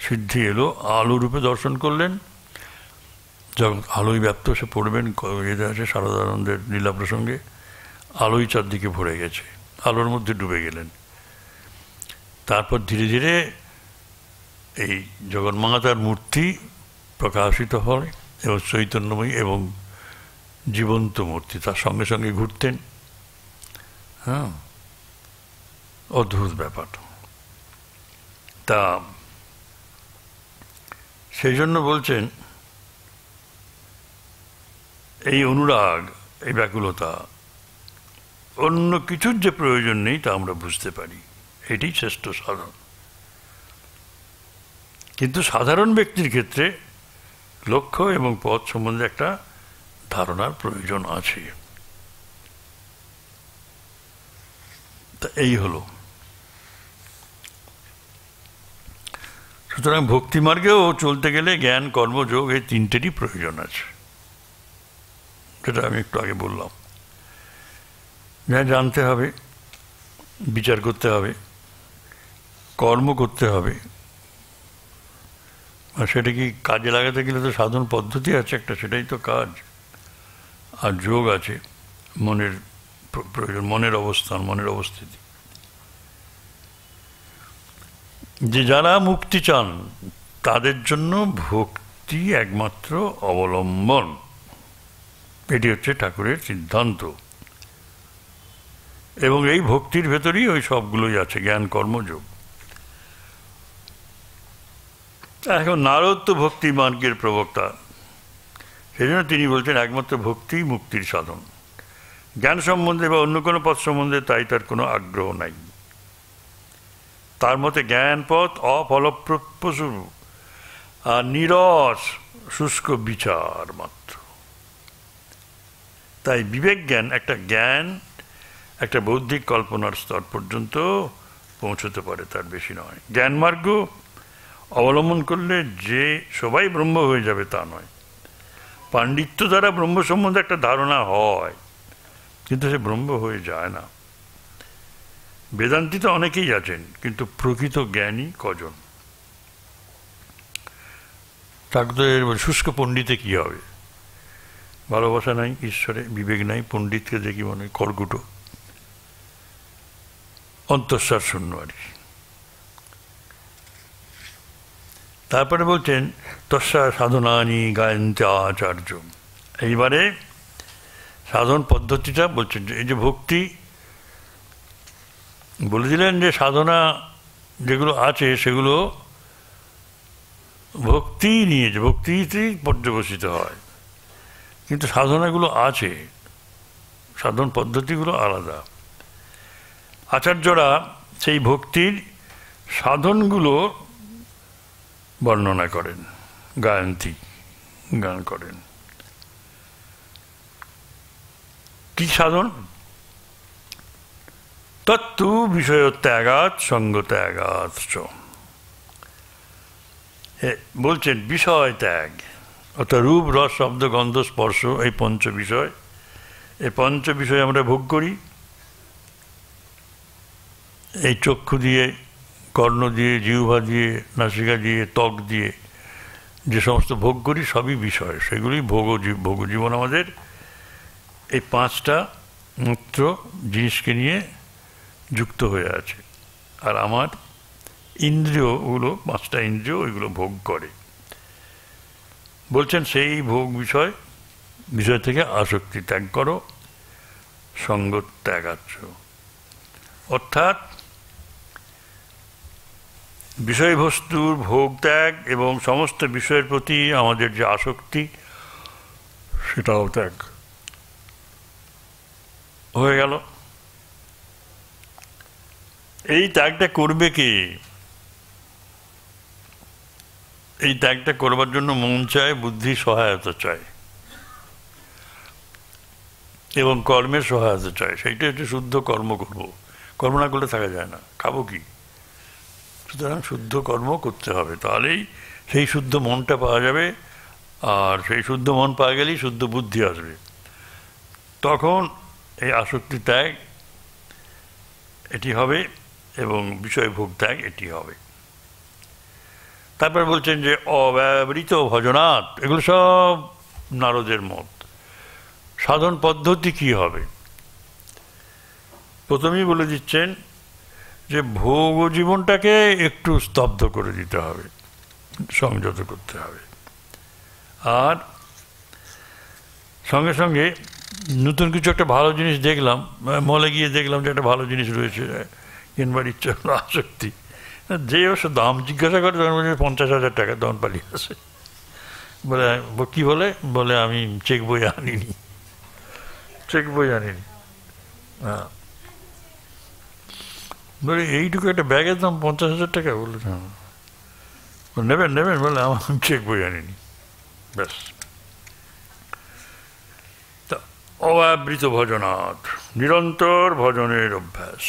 A: সিদ্ধি এলো, আলো রূপে দর্শন করলেন, যখন আলোয় ব্যাপ্ত সে পড়বেন, এতে আছে শারদানন্দের লীলা প্রসঙ্গে, আলোই চারদিকে ভরে গেছে, আলোর মধ্যে ডুবে গেলেন। তারপর ধীরে ধীরে এই জগন্মাতার মূর্তি প্রকাশিত হয় এবং চৈতন্যময়ী এবং জীবন্ত মূর্তি তার সঙ্গে সঙ্গে ঘুরতেন। হ্যাঁ, অদ্ভুত ব্যাপার। তা সেই জন্য বলছেন এই অনুরাগ, এই ব্যাকুলতা, অন্য কিছুর যে প্রয়োজন নেই তা আমরা বুঝতে পারি, এটি শ্রেষ্ঠ সাধন। কিন্তু সাধারণ ব্যক্তির ক্ষেত্রে লক্ষ্য এবং পথ সম্বন্ধে একটা ধারণার প্রয়োজন আছে। তা এই হলো। সুতরাং ভক্তি মার্গেও চলতে গেলে জ্ঞান, কর্মযোগ, এই তিনটেরই প্রয়োজন আছে, যেটা আমি একটু আগে বললাম। জ্ঞান জানতে হবে, বিচার করতে হবে, কর্ম করতে হবে। আর সেটা কি কাজে লাগাতে গেলে তো সাধন পদ্ধতি আছে একটা, সেটাই তো কাজ। আর যোগ আছে, মনের প্রয়োজন, মনের অবস্থান, মনের অবস্থিতি। যে যারা মুক্তি চান তাদের জন্য ভক্তি একমাত্র অবলম্বন, এটি হচ্ছে ঠাকুরের সিদ্ধান্ত। এবং এই ভক্তির ভেতরেই ওই সবগুলোই আছে, জ্ঞান, কর্মযোগ। এখন নারদ তো ভক্তি মার্গের প্রবক্তা, সেই জন্য তিনি বলছেন একমাত্র ভক্তি মুক্তির সাধন। জ্ঞান সম্বন্ধে বা অন্য কোনো পথ সম্বন্ধে তাই তার কোনো আগ্রহ নাই। তার মতে জ্ঞান পথ অফলপ্রসূ আর নিরস শুষ্ক বিচার মাত্র। তাই বিবেক জ্ঞান, একটা বৌদ্ধিক কল্পনার স্তর পর্যন্ত পৌঁছতে পারে, তার বেশি নয়। জ্ঞান মার্গ অবলম্বন করলে যে সবাই ব্রহ্ম হয়ে যাবে তা নয়। পাণ্ডিত্য দ্বারা ব্রহ্ম সম্বন্ধে একটা ধারণা হয়, কিন্তু সে ব্রহ্ম হয়ে যায় না। বেদান্তিতে অনেকেই আছেন, কিন্তু প্রকৃত জ্ঞানী কজন? ঠাকুরের শুষ্ক পণ্ডিতে কি হবে? ভালোবাসা নাই ঈশ্বরে, বিবেক নাই, পণ্ডিতকে দেখি মনে কর্কুটো, অন্তঃসার শূন্য আর কি। তারপরে বলছেন তস্যা সাধনানি গায়ন্তে আচার্য। এইবারে সাধন পদ্ধতিটা বলছেন, এই যে ভক্তি বলে দিলেন, যে সাধনা যেগুলো আছে সেগুলো ভক্তি নিয়ে, যে ভক্তিতেই পর্যবসিত হয়, কিন্তু সাধনাগুলো আছে, সাধন পদ্ধতিগুলো আলাদা। আচার্যরা সেই ভক্তির সাধনগুলো বর্ণনা করেন। গায়ন্তী, গান করেন। কি সাধন? তত্তু বিষয় ত্যাগাৎ সঙ্গ ত্যাগাৎ চ। বলছেন বিষয় ত্যাগ, অর্থাৎ রূপ রস শব্দ গন্ধ স্পর্শ, এই পঞ্চ বিষয়, এই পঞ্চ বিষয় আমরা ভোগ করি এই চক্ষু দিয়ে, কর্ণ দিয়ে, জিহ্বা দিয়ে, নাসিকা দিয়ে, ত্বক দিয়ে যে সমস্ত ভোগ করি সবই বিষয়, সেগুলি ভোগ জীবন আমাদের এই পাঁচটা মাত্র জিনিসকে নিয়ে যুক্ত হয়ে আছে। আর আমার ইন্দ্রিয়গুলো, পাঁচটা ইন্দ্রিয়, ওইগুলো ভোগ করে। বলছেন সেই ভোগ বিষয় থেকে আসক্তি ত্যাগ করো, সঙ্গ ত্যাগাচ্ছ। অর্থাৎ বিষয়বস্তুর ভোগ ত্যাগ এবং সমস্ত বিষয়ের প্রতি আমাদের যে আসক্তি, সেটাও ত্যাগ হয়ে গেল। এই ত্যাগটা করবে কে? এই ত্যাগটা করবার জন্য মন চায়, বুদ্ধি সহায়তা চায় এবং কর্মের সহায়তা চায়। সেইটা হচ্ছে শুদ্ধ কর্ম করব। কর্ম না করলে থাকা যায় না, খাবো কি? সুতরাং শুদ্ধ কর্ম করতে হবে, তাহলেই সেই শুদ্ধ মনটা পাওয়া যাবে। আর সেই শুদ্ধ মন পাওয়া গেলেই শুদ্ধ বুদ্ধি আসবে। তখন এই আসক্তি ত্যাগ এটি হবে এবং বিষয় ভোগ ত্যাগ এটি হবে। তারপর বলছেন যে অব্যবহৃত ভজনাৎ, এগুলো সব নারদের মত। সাধন পদ্ধতি কি হবে? প্রথমেই বলে দিচ্ছেন যে ভোগ জীবনটাকে একটু স্তব্ধ করে দিতে হবে, সংযত করতে হবে। আর সঙ্গে সঙ্গে নতুন কিছু একটা ভালো জিনিস দেখলাম, মলে গিয়ে দেখলাম যে একটা ভালো জিনিস রয়েছে, কিনবার ইচ্ছা হলো, আসক্তি। যে অবশ্য দাম জিজ্ঞাসা করে তখন বলছে 50,000 টাকা, তখন পালিয়ে আসে। বলে কি বলে আমি চেক বই আনিনি। হ্যাঁ, বলে এইটুকু একটা ব্যাগের দাম 50,000 টাকা। বলে নেবেন বলে আমার চেক বই আনিনি। ব্যাস। অব্যবহৃত ভজনাৎ, নিরন্তর ভজনের অভ্যাস।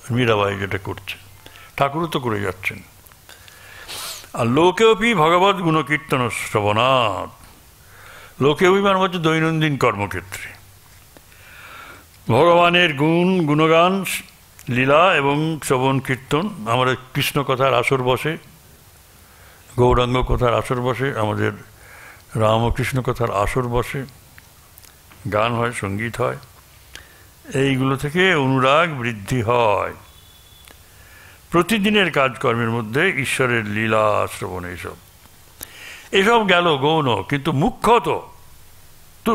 A: মীরাবাই যেটা করছেন, ঠাকুরও তো করে যাচ্ছেন। আর লোকেওপি ভগবত গুণকীর্তন শ্রবণাৎ, লোকেওপি মানে হচ্ছে দৈনন্দিন কর্মক্ষেত্রে ভগবানের গুণগান, লীলা এবং শ্রবণ কীর্তন। আমাদের কৃষ্ণ কথার আসর বসে, গৌরাঙ্গ কথার আসর বসে, আমাদের রামকৃষ্ণ কথার আসর বসে, গান হয়, সঙ্গীত হয়। এইগুলো থেকে অনুরাগ বৃদ্ধি হয়। প্রতিদিনের কাজকর্মের মধ্যে ঈশ্বরের লীলা শ্রবণ, এসব গেল গৌণ, কিন্তু মুখ্যত তু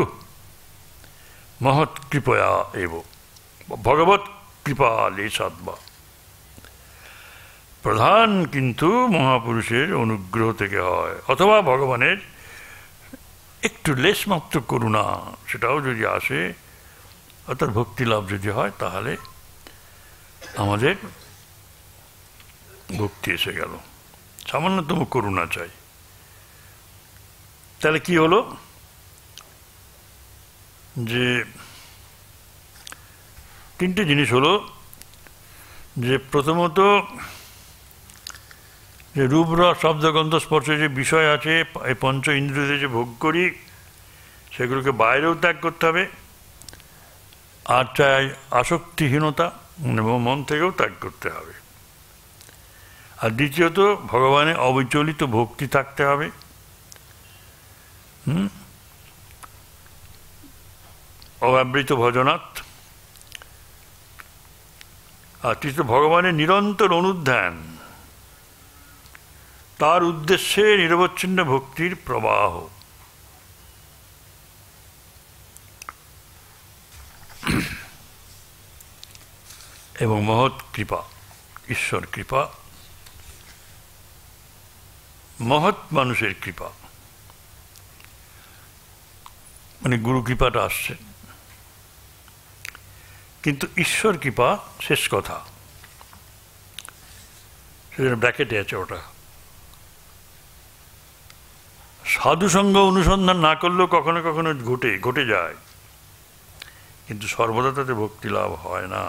A: মহৎ কৃপয়া এব ভগবত কৃপা লেশাৎবা, প্রধান কিন্তু মহাপুরুষের অনুগ্রহ থেকে হয়, অথবা ভগবানের একটু লেশমাত্র করুণা, সেটাও যদি আসে, অর্থাৎ ভক্তি লাভ যদি হয়, তাহলে আমাদের ভক্তি এসে গেল। সামান্যতম করুণা চাই। তাহলে কি হলো? যে তিনটে জিনিস হলো, যে প্রথমত যে রূপ রস শব্দ গন্ধ স্পর্শ যে বিষয় আছে, এই পঞ্চ ইন্দ্রিয়তে যে ভোগ করি, সেগুলোকে বাইরেও ত্যাগ করতে হবে। আর চাই আসক্তিহীনতা, মন থেকেও ত্যাগ করতে হবে। আর দ্বিতীয়ত ভগবানের অবিচলিত ভক্তি থাকতে হবে। অব্যবহৃত ভজনাৎ। আর তৃতীয় ভগবানের নিরন্তর অনুধ্যান, তার উদ্দেশ্যে নিরবচ্ছিন্ন ভক্তির প্রবাহ। এবং মহৎ কৃপা, ঈশ্বর কৃপা, মহৎ মানুষের কৃপা, মানে গুরু কৃপাটা আসছে, কিন্তু ঈশ্বর কৃপা শেষ কথা, সেজন্য ব্র্যাকেটে আছে ওটা। সাধুসঙ্গ অনুসন্ধান না করলেও কখনো কখনো ঘটে যায়, কিন্তু সর্বদা তাতে ভক্তি লাভ হয় না।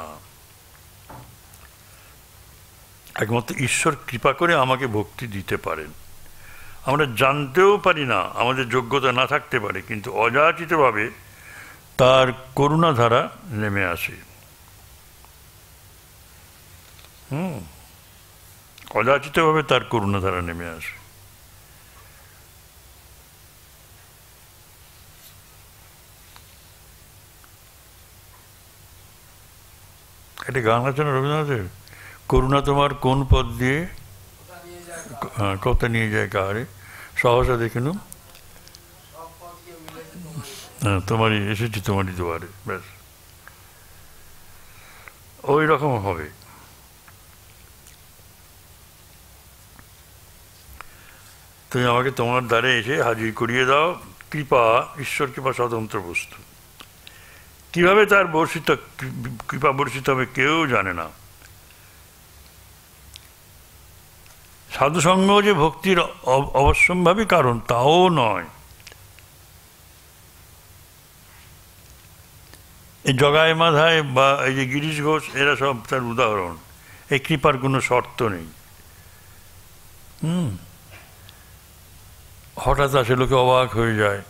A: একমাত্র ঈশ্বর কৃপা করে আমাকে ভক্তি দিতে পারেন। আমরা জানতেও পারি না, আমাদের যোগ্যতা না থাকতে পারে, কিন্তু অযাচিতভাবে তার করুণাধারা নেমে আসে। অযাচিতভাবে তার করুণাধারা নেমে আসে। একটা গান আছে না রবীন্দ্রনাথের, করুণা তোমার কোন পথ দিয়ে কথা নিয়ে যায় কাহারে, সহসা দেখিনু তোমারই এসেছি তোমারই দুয়ারে। ব্যাস ওই রকম হবে। তুমি আমাকে তোমার দ্বারে এসে হাজির করিয়ে দাও। কৃপা, ঈশ্বর কৃপা স্বতন্ত্র বস্তু। কিভাবে তার কৃপা বর্ষিত হবে কেউ জানে না। সাধুসঙ্গ যে ভক্তির অবশ্যম্ভাবী কারণ তাও নয়। এই জগাই মাধায় বা এই যে গিরিশ ঘোষ, এরা সব তার উদাহরণ। এই কৃপার কোনো শর্ত নেই। হঠাৎ আসে, লোকে অবাক হয়ে যায়।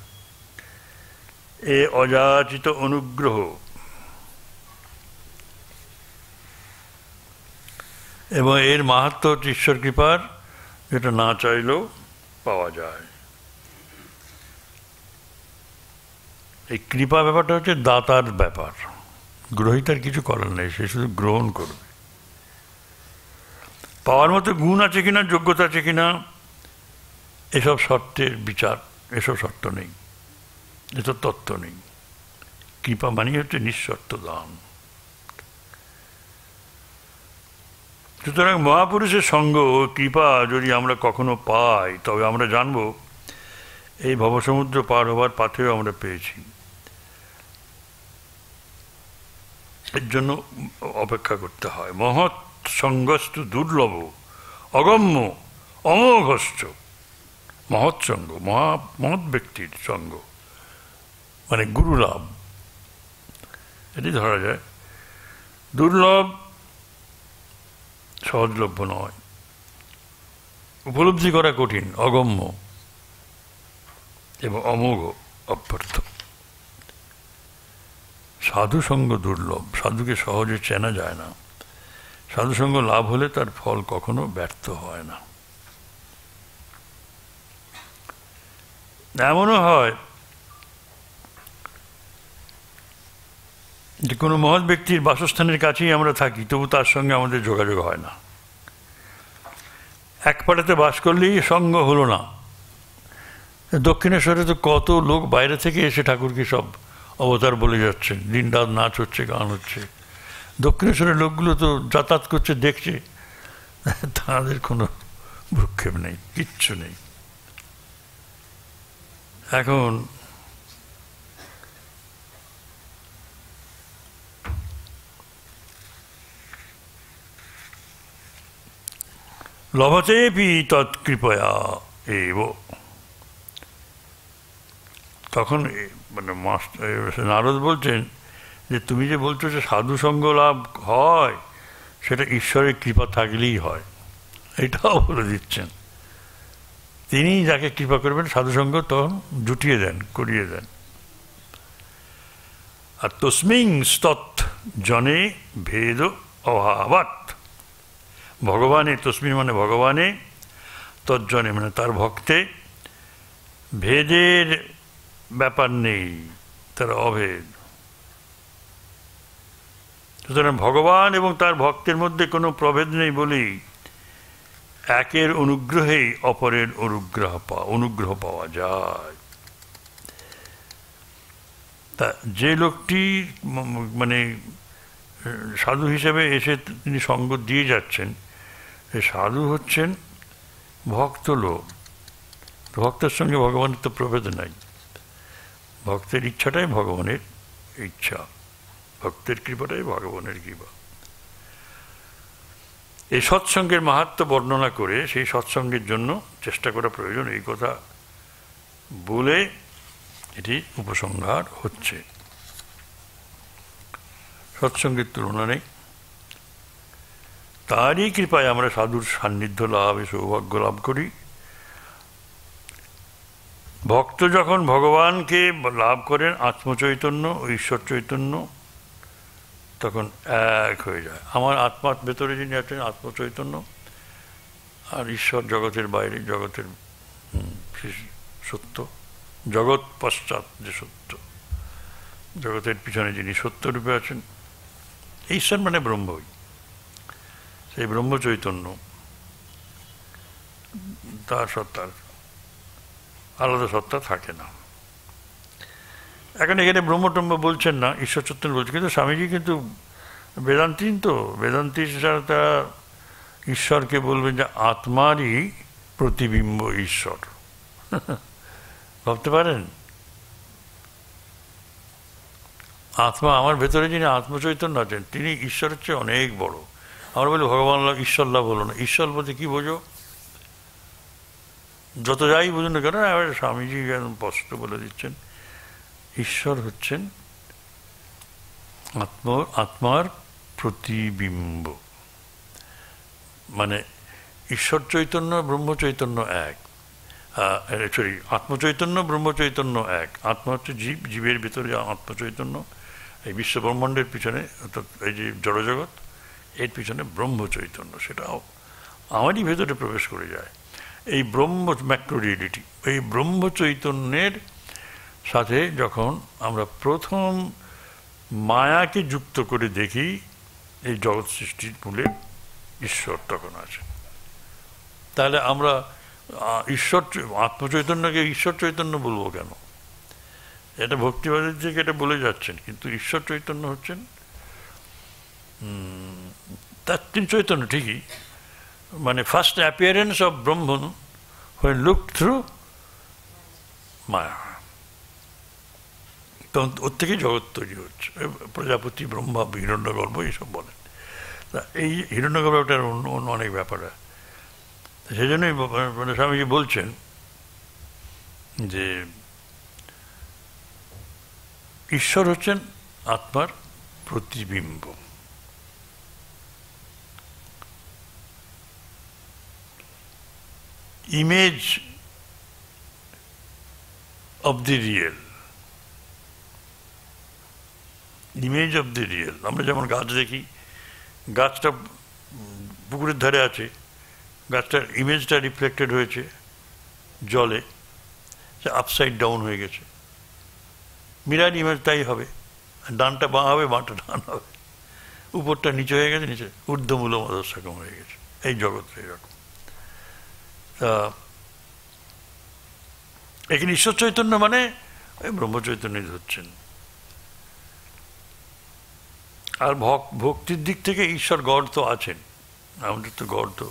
A: এ অযাচিত অনুগ্রহ এবং এর মাহাত্ম্য হচ্ছে ঈশ্বর কৃপার, যেটা না চাইলেও পাওয়া যায়। এই কৃপা ব্যাপারটা হচ্ছে দাতার ব্যাপার, গ্রহীতার কিছু করার নেই, সে শুধু গ্রহণ করবে। পাওয়ার মতো গুণ আছে কিনা, যোগ্যতা আছে কিনা, এসব শর্তের বিচার, এসব শর্ত নেই, এসব তত্ত্ব নেই। কৃপা মানে হচ্ছে নিঃশর্ত দান। সুতরাং মহাপুরুষের সঙ্গ ও কৃপা যদি আমরা কখনো পাই, তবে আমরা জানব এই ভবসমুদ্র পার হবার পাথেও আমরা পেয়েছি। এর জন্য অপেক্ষা করতে হয়। মহৎ সঙ্গস্তু দুর্লভ অগম্য অমোঘশ্চ। মহৎ সঙ্গ, মহৎ ব্যক্তির সঙ্গ মানে গুরু লাভ, এটি ধরা যায়। দুর্লভ, সহজলভ্য নয়, উপলব্ধি করা কঠিন, অগম্য এবং অমোঘ, অভ্যর্থ। সাধুসঙ্গ দুর্লভ, সাধুকে সহজে চেনা যায় না। সাধুসঙ্গ লাভ হলে তার ফল কখনো ব্যর্থ হয় না। এমনও হয় যে কোনো মহৎ ব্যক্তির বাসস্থানের কাছেই আমরা থাকি, তবু তার সঙ্গে আমাদের যোগাযোগ হয় না। এক পাড়াতে বাস করলেই সঙ্গ হলো না। দক্ষিণেশ্বরে তো কত লোক বাইরে থেকে এসে ঠাকুরকে সব অবতার বলে যাচ্ছে, দিন রাত নাচ হচ্ছে, গান হচ্ছে। দক্ষিণেশ্বরের লোকগুলো তো যাতায়াত করছে, দেখছে, তাদের কোনো ভ্রুক্ষেপ নেই, কিচ্ছু নেই। এখন লভতেপি তৎকৃপয়া এব। তখন মানে নারদ বলছেন যে তুমি যে বলছো যে সাধুসঙ্গ লাভ হয়, সেটা ঈশ্বরের কৃপা থাকলেই হয়, এটাও বলে দিচ্ছেন। তিনি যাকে কৃপা করবেন সাধুসঙ্গ তখন জুটিয়ে দেন, করিয়ে দেন। আর তস্মিং স্তৎ জনে ভেদ অভাবাৎ। ভগবানে, তস্মিন মানে ভগবানে, তজ্জনে মানে তার ভক্তে ভেদের ব্যাপার নেই, তার অভেদ। সুতরাং ভগবান এবং তার ভক্তের মধ্যে কোনো প্রভেদ নেই বলেই একের অনুগ্রহেই অপরের অনুগ্রহ পাওয়া যায়। তা যে লোকটি মানে সাধু হিসেবে এসে তিনি সঙ্গ দিয়ে যাচ্ছেন, সাধু হচ্ছেন ভক্ত লোক। ভক্তের সঙ্গে ভগবানের তো প্রভেদ নাই। ভক্তের ইচ্ছাটাই ভগবানের ইচ্ছা, ভক্তের কৃপাটাই ভগবানের কৃপা। এই সৎসঙ্গের মাহাত্ম্য বর্ণনা করে সেই সৎসঙ্গের জন্য চেষ্টা করা প্রয়োজন, এই কথা বলে এটি উপসংহার হচ্ছে। সৎসঙ্গের তুলনা নেই, তারই কৃপায় আমরা সাধুর সান্নিধ্য লাভে সৌভাগ্য লাভ করি। ভক্ত যখন ভগবানকে লাভ করেন আত্মচৈতন্য ও ঈশ্বর চৈতন্য, তখন এক হয়ে যায়। আমার আত্মার ভেতরে যিনি আছেন আত্মচৈতন্য, আর ঈশ্বর জগতের বাইরে, জগতের সত্য, জগৎ পশ্চাৎ যে সত্য, জগতের পিছনে যিনি সত্যরূপে আছেন, ঈশ্বর মানে ব্রহ্মই, সেই ব্রহ্ম চৈতন্য, তার সত্তার আলাদা সত্তা থাকে না। এখন এখানে ব্রহ্মটম্ব বলছেন না, ঈশ্বর চৈতন্য বলছেন, কিন্তু স্বামীজি কিন্তু বেদান্তিন, তো বেদান্তি ছাড়া তারা ঈশ্বরকে বলবেন যে আত্মারই প্রতিবিম্ব ঈশ্বর। ভাবতে পারেন, আত্মা, আমার ভেতরে যিনি আত্মচৈতন্য আছেন তিনি ঈশ্বরের চেয়ে অনেক বড়। আমরা বলি ভগবান লাভ, ঈশ্বর লাভ হলো না। ঈশ্বর বলতে কি বোঝো? যত যাই বুঝুন না কেন, এবার স্বামীজি একদম স্পষ্ট বলে দিচ্ছেন, ঈশ্বর হচ্ছেন আত্মার প্রতিবিম্ব। মানে ঈশ্বর চৈতন্য ব্রহ্ম চৈতন্য এক, আত্মচৈতন্য ব্রহ্ম চৈতন্য এক। আত্মা হচ্ছে জীব, জীবের ভিতরে আত্মচৈতন্য, এই বিশ্ব ব্রহ্মাণ্ডের পিছনে অর্থাৎ এই যে জড়জগৎ, এর পিছনে ব্রহ্ম চৈতন্য, সেটাও আমারই ভেতরে প্রবেশ করে যায়। এই ব্রহ্ম ম্যাক্রো রিয়েলিটি, এই ব্রহ্ম চৈতন্যের সাথে যখন আমরা প্রথম মায়াকে যুক্ত করে দেখি, এই জগৎ সৃষ্টির মূলে ঈশ্বর তখন আছে। তাহলে আমরা ঈশ্বর আত্মচৈতন্যকে ঈশ্বর চৈতন্য বলবো কেন? এটা ভক্তিবাদের থেকে এটা বলে যাচ্ছেন, কিন্তু ঈশ্বর চৈতন্য হচ্ছেন তার তিনি চৈতন্য ঠিকই, মানে first appearance of Brahman when looked through maya. তখন ওর থেকে জগৎ তৈরি হচ্ছে, প্রজাপতি, ব্রহ্মা, হিরণ্যগর্ভ এইসব বলেন। তা এই হিরণ্যগর্ভটার অন্য অনেক ব্যাপার আছে। সেই জন্যই মানে স্বামীজি বলছেন যে ঈশ্বর হচ্ছেন আত্মার প্রতিবিম্ব। Image of the real, image of the real. আমরা যেমন গাছ দেখি, গাছটা পুকুরের ধারে আছে, গাছটার ইমেজটা রিফ্লেক্টেড হয়েছে জলে, সে আপসাইড ডাউন হয়ে গেছে। মিরার ইমেজ তাই হবে, ডানটা বাঁ হবে, বাঁটা ডান হবে, উপরটা নিচে হয়ে গেছে, নিচে ঊর্ধ্বমূল মদস্যাকম হয়ে গেছে। এই জগৎ এরকম। তা এখানে ঈশ্বর চৈতন্য মানে ওই ব্রহ্ম চৈতন্য ধরছেন। আর ভক্তির দিক থেকে ঈশ্বর গড তো আছেন, আমাদের তো গড, তো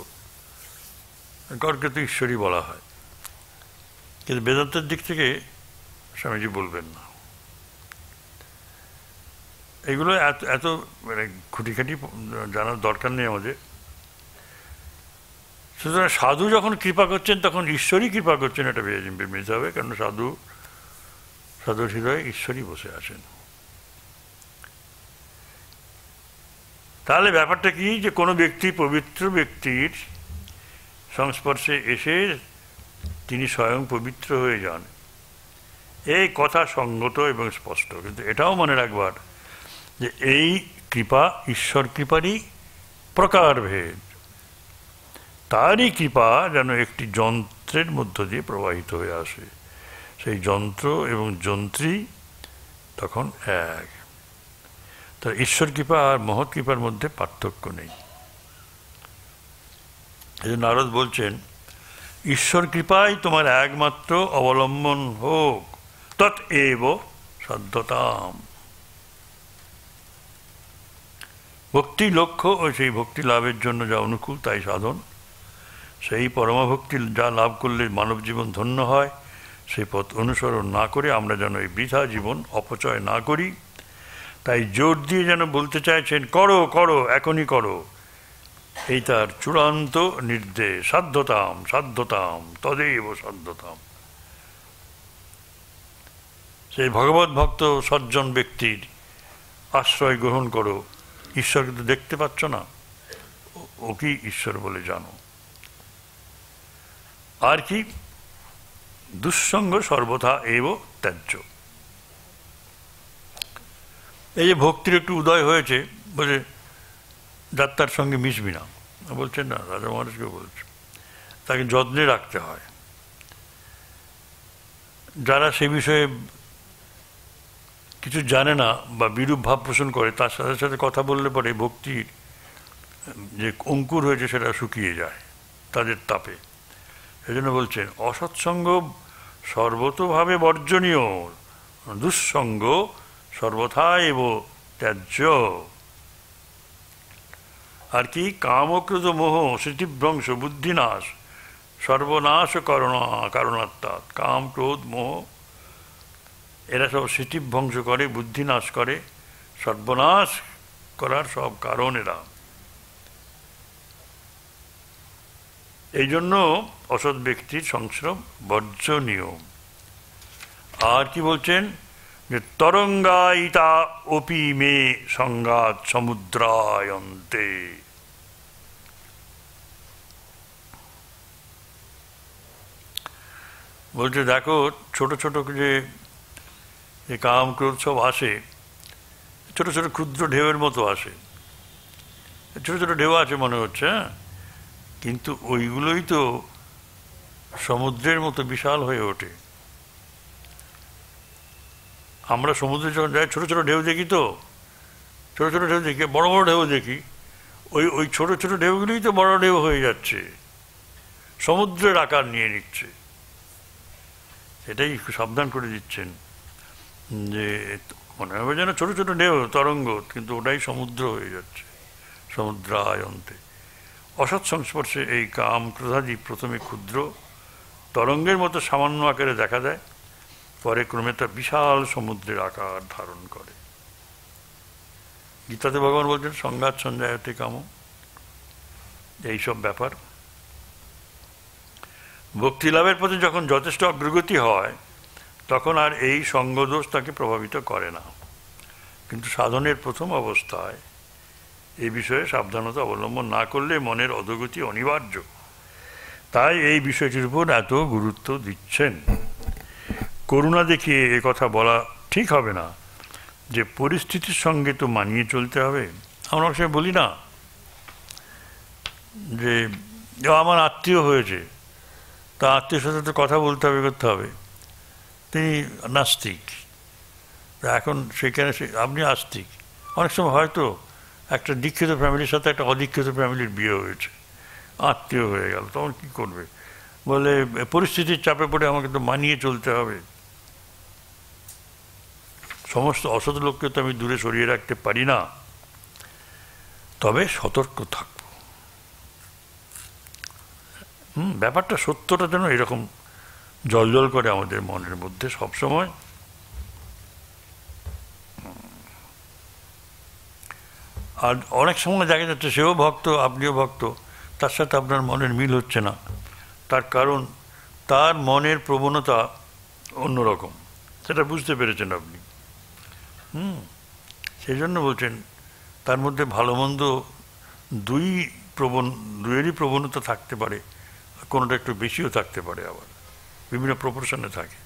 A: গডকে তো ঈশ্বরই বলা হয়, কিন্তু বেদান্তের দিক থেকে স্বামীজি বলবেন না। এগুলো এত মানে খুঁটিখাটি জানার দরকার নেই আমাদের। সুতরাং সাধু যখন কৃপা করছেন তখন ঈশ্বরই কৃপা করছেন, এটা মেনে হবে, কারণ সাধুর হৃদয়ে ঈশ্বরই বসে আছেন। তাহলে ব্যাপারটা কি, যে কোনো ব্যক্তি পবিত্র ব্যক্তির সংস্পর্শে এসে তিনি স্বয়ং পবিত্র হয়ে যান, এই কথা সঙ্গত এবং স্পষ্ট। কিন্তু এটাও মনে রাখবার যে এই কৃপা ঈশ্বর কৃপারই প্রকারভেদ। তারই কৃপা যেন একটি যন্ত্রের মধ্য দিয়ে প্রবাহিত হয়ে আসে, সেই যন্ত্র এবং যন্ত্রী তখন এক। তার ঈশ্বর কৃপা আর মহৎ কৃপার মধ্যে পার্থক্য নেই। এই জন্য নারদ বলছেন, ঈশ্বর কৃপাই তোমার একমাত্র অবলম্বন হোক, তৎ এব সাধ্যতাম। ভক্তি লক্ষ্য ও সেই ভক্তি লাভের জন্য যা অনুকূল তাই সাধন। সেই পরমাভক্তি যা লাভ করলে মানব জীবন ধন্য হয়, সেই পথ অনুসরণ না করে আমরা যেন এই বৃথা জীবন অপচয় না করি। তাই জোর দিয়ে যেন বলতে চাইছেন, করো করো, এখনই করো। এই তার চূড়ান্ত নির্দেশ, সাধ্যতাম সাধ্যতাম তদেব সাধ্যতাম। সেই ভগবত ভক্ত সজ্জন ব্যক্তির আশ্রয় গ্রহণ করো, ঈশ্বরকে তো দেখতে পাচ্ছ না, ও কি ঈশ্বর বলে জানো। আর কি, দুঃসঙ্গ সর্বথা এব ত্যায্য। এই যে ভক্তির একটু উদয় হয়েছে, বলে যাত্রার সঙ্গে মিশবি না, বলছেন না, রাজা মহারাজকে বলছে, তাকে যত্নে রাখতে হয়। যারা সে বিষয়ে কিছু জানে না বা বিরূপ ভাব পোষণ করে, তার সাথে সাথে কথা বললে পরে ভক্তির যে অঙ্কুর হয়েছে সেটা শুকিয়ে যায় তাদের তাপে। সেজন্য বলছেন অসৎসঙ্গ সর্বতোভাবে বর্জনীয়, দুঃসঙ্গ সর্বথা এব ত্যায্য। আর কি, কামক্রোধ মোহ স্মৃতিভ্রংশ বুদ্ধিনাশ সর্বনাশ কারণাত্মাৎ। কাম ক্রোধ মোহ এরা সব স্মৃতিভ্রংশ করে, বুদ্ধিনাশ করে, সর্বনাশ করার সব কারণ এরা। এই জন্য অসৎ ব্যক্তির সংস্রব বর্জনীয়। আর কি বলছেন, যে তরঙ্গায়িতা অপি মে সংঘাত সমুদ্রায়ন্তে। বলছে দেখো, ছোট ছোট যে কাম ক্রোধ সব আসে, ছোট ছোট ক্ষুদ্র ঢেউয়ের মতো আসে, ছোট ছোট ঢেউ আছে মনে হচ্ছে, কিন্তু ওইগুলোই তো সমুদ্রের মতো বিশাল হয়ে ওঠে। আমরা সমুদ্রে যখন যাই ছোট ছোট ঢেউ দেখি, তো ছোট ছোট ঢেউ দেখি, বড় বড় ঢেউ দেখি, ওই ছোট ছোট ঢেউগুলোই তো বড় ঢেউ হয়ে যাচ্ছে, সমুদ্রের আকার নিয়ে নিচ্ছে। এটাই সাবধান করে দিচ্ছেন যে মনে হবে যেন ছোট ছোট ঢেউ তরঙ্গ, কিন্তু ওটাই সমুদ্র হয়ে যাচ্ছে, সমুদ্রায়ন্তে। অসৎ সংস্পর্শে এই কাম ক্রোধাদি প্রথমে ক্ষুদ্র তরঙ্গের মতো সামান্য আকারে দেখা দেয়, পরে ক্রমে তা বিশাল সমুদ্রের আকার ধারণ করে। গীতাতে ভগবান বলছেন সংঘাত সঞ্জায়তে কাম, এইসব ব্যাপার। ভক্তি লাভের পথে যখন যথেষ্ট অগ্রগতি হয়, তখন আর এই সঙ্গদোষ তাকে প্রভাবিত করে না। কিন্তু সাধনের প্রথম অবস্থায় এই বিষয়ে সাবধানতা অবলম্বন না করলে মনের অধোগতি অনিবার্য। তাই এই বিষয়টির উপর এত গুরুত্ব দিচ্ছেন। করুণা দেখিয়ে এ কথা বলা ঠিক হবে না যে পরিস্থিতির সঙ্গে তো মানিয়ে চলতে হবে। আমরা অবশ্যই বলি না যে আমার আত্মীয় হয়েছে, তা আত্মীয়র সাথে তো কথা বলতে হবে, করতে হবে। তিনি নাস্তিক, এখন সেখানে আপনি আস্তিক। অনেক সময় হয়তো একটা দীক্ষিত ফ্যামিলির সাথে একটা অদীক্ষিত ফ্যামিলির বিয়ে হয়েছে, আত্মীয় হয়ে গেল, তখন কী করবে? বলে পরিস্থিতির চাপে পড়ে আমাকে তো মানিয়ে চলতে হবে। সমস্ত অসৎ লোককে তো আমি দূরে সরিয়ে রাখতে পারি না, তবে সতর্ক থাকব। ব্যাপারটা সত্যটা যেন এরকম জল করে আমাদের মনের মধ্যে সবসময়। আর অনেক সময় দেখা যাচ্ছে সেও ভক্ত, আপনিও ভক্ত, তার সাথে আপনার মনের মিল হচ্ছে না। তার কারণ তার মনের প্রবণতা অন্যরকম, সেটা বুঝতে পেরেছেন আপনি। সেই জন্য বলছেন তার মধ্যে ভালো মন্দ দুইয়েরই প্রবণতা থাকতে পারে, কোনোটা একটু বেশিও থাকতে পারে, আবার বিভিন্ন প্রপোর্শনে থাকে।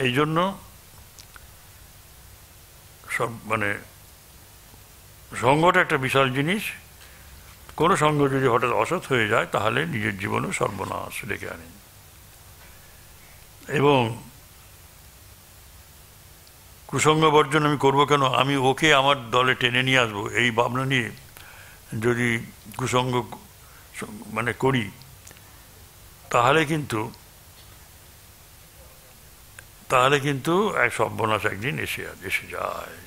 A: এই জন্য সব সঙ্গটা একটা বিশাল জিনিস। কোনো সঙ্গ যদি হঠাৎ অসৎ হয়ে যায়, তাহলে নিজের জীবনেও সর্বনাশ ডেকে আনেন। এবং কুসঙ্গ বর্জন আমি করবো কেন, আমি ওকে আমার দলে টেনে নিয়ে আসবো, এই ভাবনা নিয়ে যদি কুসঙ্গ করি, তাহলে কিন্তু এক সর্বনাশ একদিন এসে যায়।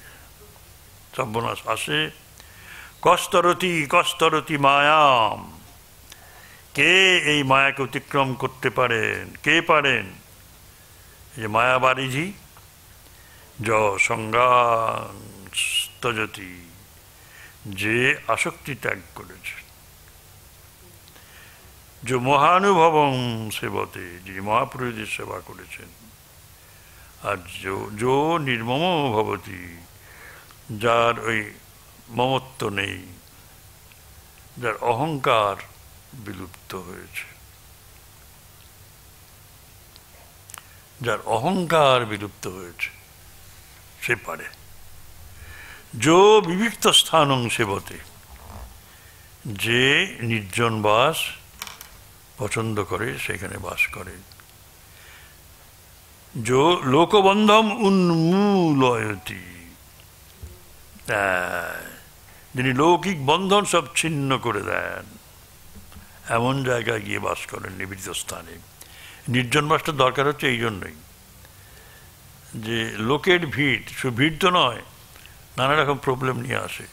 A: সর্বনাশ আসে। কস্তরতি মায়াম, কে এই মায়াকে অতিক্রম করতে পারেন? কে পারেন? যে মায়াবারিঝি সংজ্ঞাস্তজতি, যে আসক্তি ত্যাগ করেছে, যে মহানুভবম সেবতে, যে মহাপুরুষদের সেবা করেছেন, আর যো নির্মম ভবতি, যার ওই মমত্ব নেই, যার অহংকার বিলুপ্ত হয়েছে, যার অহংকার বিলুপ্ত হয়েছে, সে পারে। যো বিবিক্ত স্থানং সেবতে, যে নির্জন বাস পছন্দ করে সেখানে বাস করে। যো লোকবন্ধম উন্মূলয়তি, যিনি লৌকিক বন্ধন সব ছিন্ন করে দেন, এমন জায়গায় গিয়ে বাস করেন নিবৃত্ত স্থানে। নির্জন বাসটা দরকার হচ্ছে এই জন্যই যে লোকের ভিড়, শুধু ভিড় তো নয়, নানা রকম প্রবলেম নিয়ে আসে।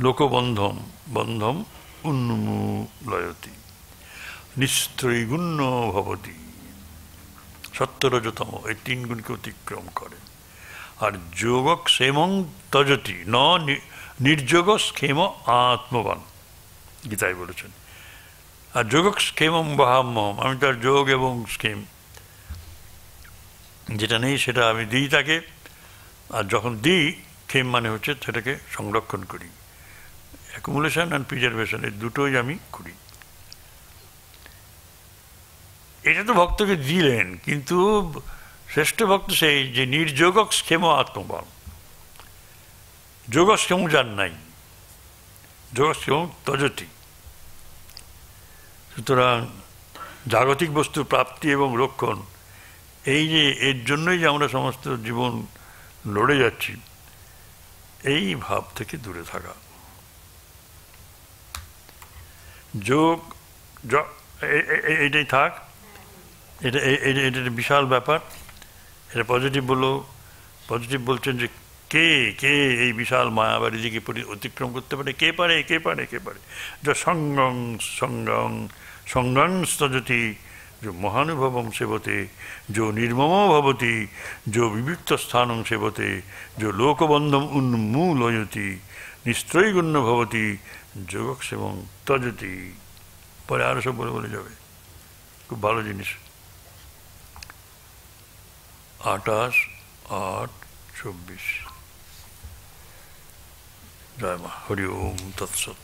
A: লোকবন্ধম বন্ধম উন্মূলয়তি, নিস্ত্রৈগুণ্য ভবতি, সত্যরজতম, এই তিন গুণকে অতিক্রম করে। আর যোগক্ষেমং তজতি ন নির্যোগক্ষেম আত্মবান, গীতায় বলেছেন। আর যোগক্ষেমং বহাম্যহম, আমি তার যোগ এবং স্কেম যেটা নেই সেটা আমি দিই তাকে, আর যখন দিই ক্ষেম মানে হচ্ছে সেটাকে সংরক্ষণ করি। অ্যাকুমুলেশন অ্যান্ড প্রিজার্ভেশন, এই দুটোই আমি করি। এটা তো ভক্তকে দিলেন, কিন্তু শ্রেষ্ঠ ভক্ত সেই যে নির্যোগক্ষেম আত্মবান, যোগক্ষেম যার নাই, যোগক্ষেম তজতি। সুতরাং জাগতিক বস্তুর প্রাপ্তি এবং রক্ষণ, এই যে এর জন্যই যে আমরা সমস্ত জীবন লড়ে যাচ্ছি, এই ভাব থেকে দূরে থাকা। যোগ এইটাই থাক, এটা এটা বিশাল ব্যাপার। এটা পজিটিভ বললো, পজিটিভ বলছেন যে কে কে এই বিশাল মায়াবাড়িকে অতিক্রম করতে পারে, কে পারে, কে পারে, কে পারে। যা সঙ্গং সঙ্গং সঙ্গং স্তজতি, जो महानुभवम सेवते, जो निर्मम भवति, जो विविक्त स्थानं सेवते, जो लोकबंधम उन्मूलयति, निस्त्रैगुण्य भवति, যোগক্ষেমং তজতি। পরে আরো সব বলে বলে যাবে, খুব ভালো জিনিস। 28-8-24। জয় মা, হরি ওম তৎসৎ।